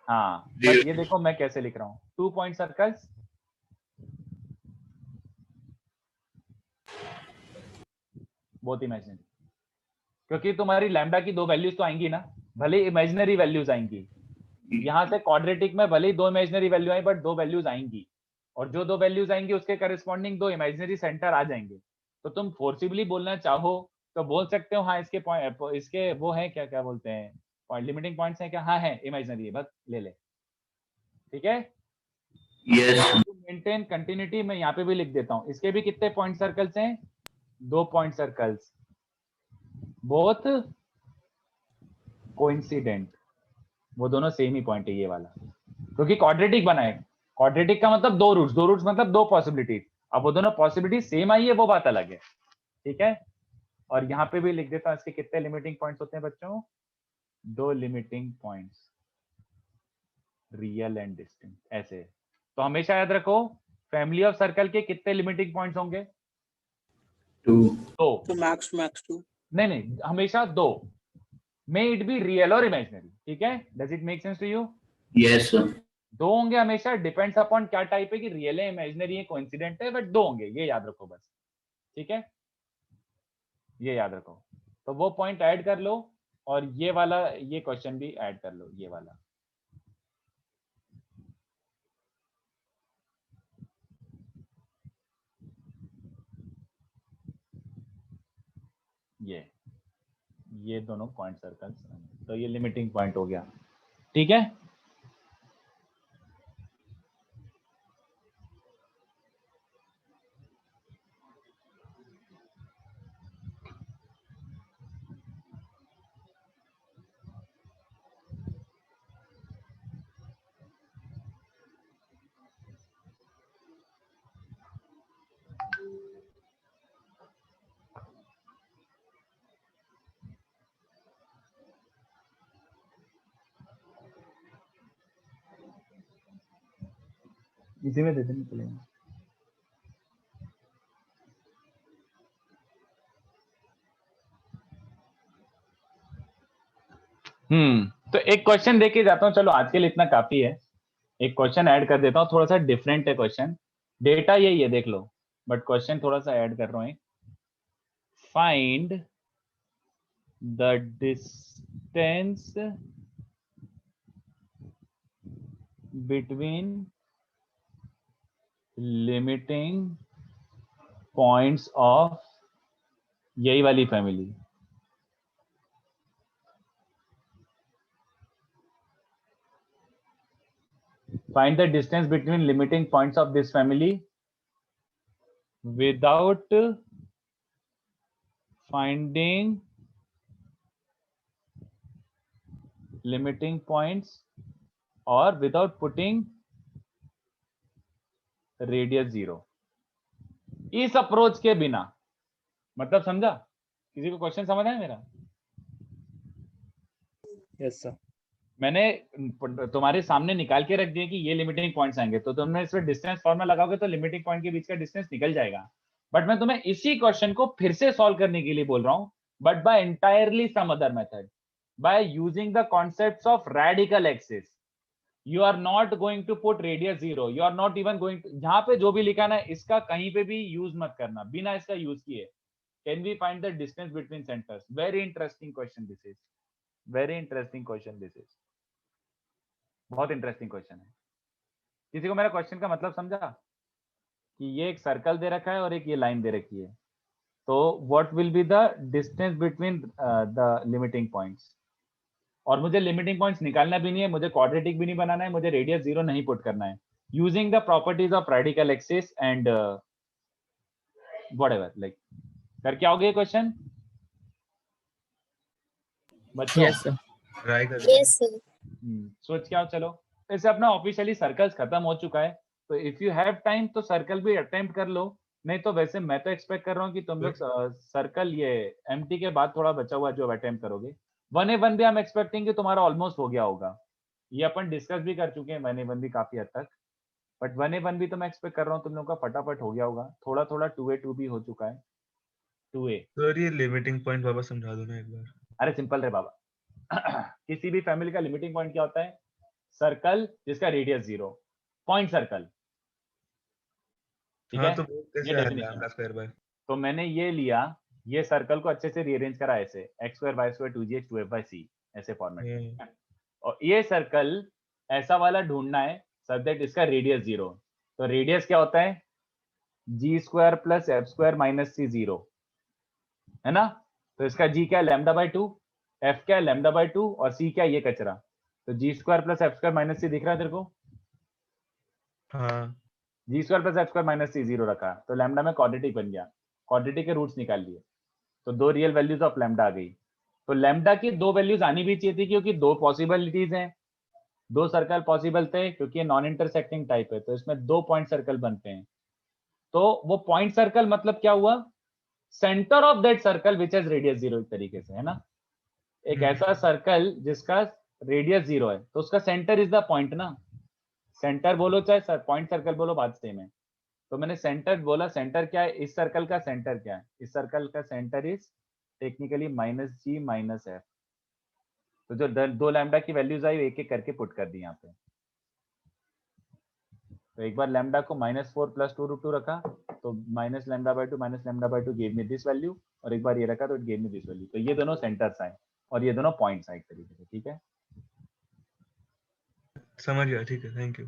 हाँ, बट ये देखो मैं कैसे लिख रहा हूँ, 2 पॉइंट सर्कल्स, बहुत इमेजिनरी, क्योंकि तुम्हारी लैम्डा की दो वैल्यूज तो आएंगी ना, भले इमेजिनरी वैल्यूज आएंगी। यहां से क्वाड्रेटिक में भले ही दो इमेजिनरी वैल्यू आई, बट दो वैल्यूज आएंगी, और जो दो वैल्यूज आएंगी उसके करस्पॉन्डिंग दो इमेजिनरी सेंटर आ जाएंगे। तो तुम फोर्सिबली बोलना चाहो तो बोल सकते हो हाँ इसके पॉइंट, इसके वो है क्या क्या बोलते हैं, पॉइंट लिमिटिंग पॉइंट्स हैं क्या? हाँ है, इमेजिनरी है, बस ले ले, ठीक है। टू मेंटेन कंटिन्यूटी मैं यहाँ पे भी लिख देता हूँ, इसके भी कितने पॉइंट सर्कल्स हैं? 2 पॉइंट सर्कल्स, बोथ कोइंसिडेंट, वो दोनों सेम ही पॉइंट है ये वाला, क्योंकि क्वाड्रेटिक बना है। क्वाड्रेटिक का मतलब दो रूट्स मतलब दो पॉसिबिलिटीज। अब वो दोनों पॉसिबिलिटी सेम आई है वो बात अलग है, ठीक है। और यहाँ पे भी लिख देता हूँ इसके कितने लिमिटिंग पॉइंट्स होते हैं बच्चों? 2 limiting points, real and distinct, ऐसे। तो हमेशा याद रखो फैमिली ऑफ सर्कल के कितने लिमिटिंग पॉइंट्स होंगे? 2। तो मैक्स 2। नहीं, हमेशा 2, मे इट बी रियल और इमेजिनरी, ठीक है। Does it make sense to you? Yes sir. 2 होंगे हमेशा, डिपेंड्स अपॉन क्या टाइप है, कि रियल है, इमेजिनरी है, कोइंसिडेंट है, बट 2 होंगे, ये याद रखो बस, ठीक है, ये याद रखो। तो वो पॉइंट ऐड कर लो, और ये वाला ये क्वेश्चन भी ऐड कर लो, ये वाला। ये दोनों पॉइंट सर्कल्स, तो ये लिमिटिंग पॉइंट हो गया, ठीक है। इसी में दे देना चलेगा। तो एक क्वेश्चन देके जाता हूँ, चलो आज के लिए इतना काफी है। एक क्वेश्चन ऐड कर देता हूँ, थोड़ा सा डिफरेंट है क्वेश्चन, डेटा यही है देख लो, बट क्वेश्चन थोड़ा सा ऐड कर रहा हूँ। Find the distance between limiting points of यही वाली family. Find the distance between limiting points of this family without finding limiting points or without putting radius 0। इस अप्रोच के बिना, मतलब समझा? किसी को क्वेश्चन समझ आया मेरा? Yes sir. मैंने तुम्हारे सामने निकाल के रख दिया कि ये लिमिटिंग पॉइंट्स आएंगे, तो तुमने इसमें डिस्टेंस फॉर्मूला लगाओगे तो लिमिटिंग पॉइंट के बीच का डिस्टेंस निकल जाएगा। बट मैं तुम्हें इसी क्वेश्चन को फिर से सॉल्व करने के लिए बोल रहा हूं, but by entirely some other method, by using the concepts of radical axis. You are not going to put radius 0, you are not even going, यहाँ पे जो भी लिखा ना इसका कहीं पे भी यूज मत करना, बिना इसका यूज किए. Can we find the distance between centres? Very interesting question this is, very interesting question this is, बहुत इंटरेस्टिंग क्वेश्चन है. किसी को मेरा क्वेश्चन का मतलब समझा कि ये एक सर्कल दे रखा है और एक ये लाइन दे रखी है, तो what will be the distance between the limiting points? और मुझे लिमिटिंग पॉइंट्स निकालना भी नहीं है, मुझे क्वाड्रेटिक भी नहीं बनाना है, मुझे रेडियस 0 नहीं पुट करना है. Using the properties of radical axis and whatever, like करके आओगे क्वेश्चन बच्चों? Yes sir. ट्राई कर Yes, sir. सोच के आओ. चलो ऐसे अपना ऑफिशियली सर्कल्स खत्म हो चुका है, तो इफ यू हैव टाइम तो सर्कल भी अटेम्प्ट कर लो. नहीं तो वैसे मैं तो एक्सपेक्ट कर रहा हूँ कि तुम लोग सर्कल ये एमटी के बाद थोड़ा बचा हुआ जो अटेम्प्ट करोगे. 1A1 भी हम एक्सपेक्टिंग कि तुम्हारा ऑलमोस्ट हो गया होगा. ये अपन डिस्कस भी कर चुके हैं 1A1 भी काफी हद तक, बट 1A1 भी तो मैं एक्सपेक्ट कर रहा हूँ तुम लोगों का फटाफट हो गया होगा. थोड़ा थोड़ा 2A2 भी हो चुका है. 2A सर ये लिमिटिंग पॉइंट वापस समझा दो ना एक बार. अरे सिंपल रे बाबा. किसी भी फैमिली का लिमिटिंग पॉइंट क्या होता है? सर्कल जिसका रेडियस 0, पॉइंट सर्कल. ठीक हाँ है, तो कैसे ये आ definition. Lambda square bye. तो मैंने ये लिया, ये सर्कल को अच्छे से रीअरेंज करा ऐसे x² y² 2gx 2f/c ऐसे फॉर्मेट में. और ये सर्कल ऐसा वाला ढूंढना है सब्जेक्ट इसका रेडियस 0. तो रेडियस क्या होता है? g² + f² - c 0 है ना. तो इसका g क्या है? λ/2, f क्या है? λ/2 और c क्या है? ये कचरा. तो g² + f² - c दिख रहा है तेरे को? हाँ g² + f² - c 0 रखा, तो लैम्डा में क्वाड्रेटिक बन गया. क्वाड्रेटिक के रूट्स निकाल लिए, तो 2 रियल वैल्यूज ऑफ लैम्डा आ गई. तो लैम्डा की 2 वैल्यूज आनी भी चाहिए थी, क्योंकि 2 पॉसिबिलिटीज हैं, 2 सर्कल पॉसिबल थे, क्योंकि ये नॉन इंटरसेक्टिंग टाइप है, तो इसमें 2 पॉइंट सर्कल बनते हैं. तो वो पॉइंट सर्कल मतलब क्या हुआ? Centre of that circle which has radius 0, एक तरीके से, है ना. एक ऐसा सर्कल जिसका रेडियस 0 है, तो उसका सेंटर इज द पॉइंट ना. सेंटर बोलो चाहे पॉइंट सर्कल बोलो, बात सेम है. तो मैंने सेंटर बोला. सेंटर क्या है? इस सर्कल का सेंटर क्या है? इस सर्कल का centre is technically -g - f. तो जो 2 लैम्डा की वैल्यूज आई एक एक करके पुट कर दी यहाँ पे. तो एक बार लैम्डा को -4 + 2√2 रखा, तो -λ/2 -λ/2 गेव मी दिस वैल्यू, और एक बार ये रखा तो it gave me this value. तो ये दोनों सेंटर्स आए और ये दोनों पॉइंट्स आए एक तरीके से. ठीक है, समझ गया. ठीक है, थैंक यू.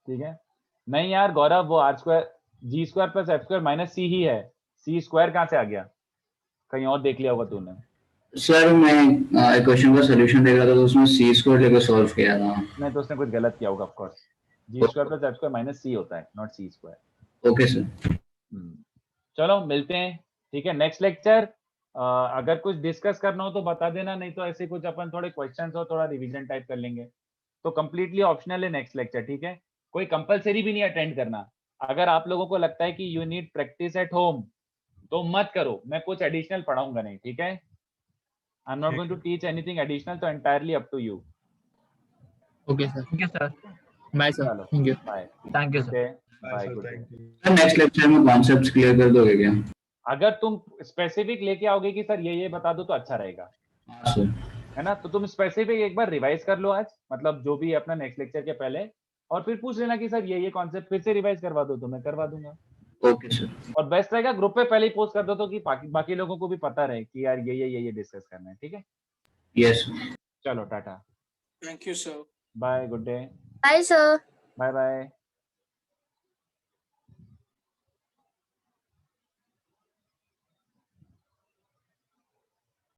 ठीक है. नहीं यार गौरव, वो r² g² + f² - c ही है. c² कहाँ से आ गया? कहीं और देख लिया होगा तूने. सर मैं एक क्वेश्चन का सॉल्यूशन देख रहा था, तो उसमें c² लेकर सॉल्व किया था. नहीं तो उसने कुछ गलत किया होगा. Of course g² + f² - c होता है, नॉट c². Okay sir. चलो मिलते हैं. ठीक है, नेक्स्ट लेक्चर अगर कुछ डिस्कस करना हो तो बता देना, नहीं तो ऐसे कुछ अपन थोड़े क्वेश्चंस और थोड़ा रिवीजन टाइप कर लेंगे. तो कंप्लीटली ऑप्शनल है नेक्स्ट लेक्चर. ठीक है, कोई कंपलसरी भी नहीं अटेंड करना. अगर आप लोगों को लगता है कि you need practice at home तो मत करो, मैं कुछ एडिशनल पढ़ाऊंगा नहीं. ठीक है, I am not going to teach anything additional, तो entirely up to you. Okay sir. Thank you sir. Bye sir. चलो thank you. Bye. Thank you sir. Bye. Good day. Next lecture में कॉन्सेप्ट्स क्लियर कर दोगे क्या? अगर तुम स्पेसिफिक लेके आओगे कि सर ये बता दो तो अच्छा रहेगा, हाँ सर. है ना. तो तुम स्पेसिफिक एक बार रिवाइज कर लो आज, मतलब जो भी है अपना नेक्स्ट लेक्चर के पहले, और फिर पूछ लेना कि सर ये कॉन्सेप्ट फिर से रिवाइज करवा दो, तो मैं करवा दूंगा. Okay sir. और बेस्ट रहेगा ग्रुप पे पहले ही पोस्ट कर दो, तो कि बाकी लोगों को भी पता रहे कि यार ये डिस्कस करना है. ठीक है, यस. चलो tata. Thank you, sir. Bye. Good day. Bye, sir. Bye bye.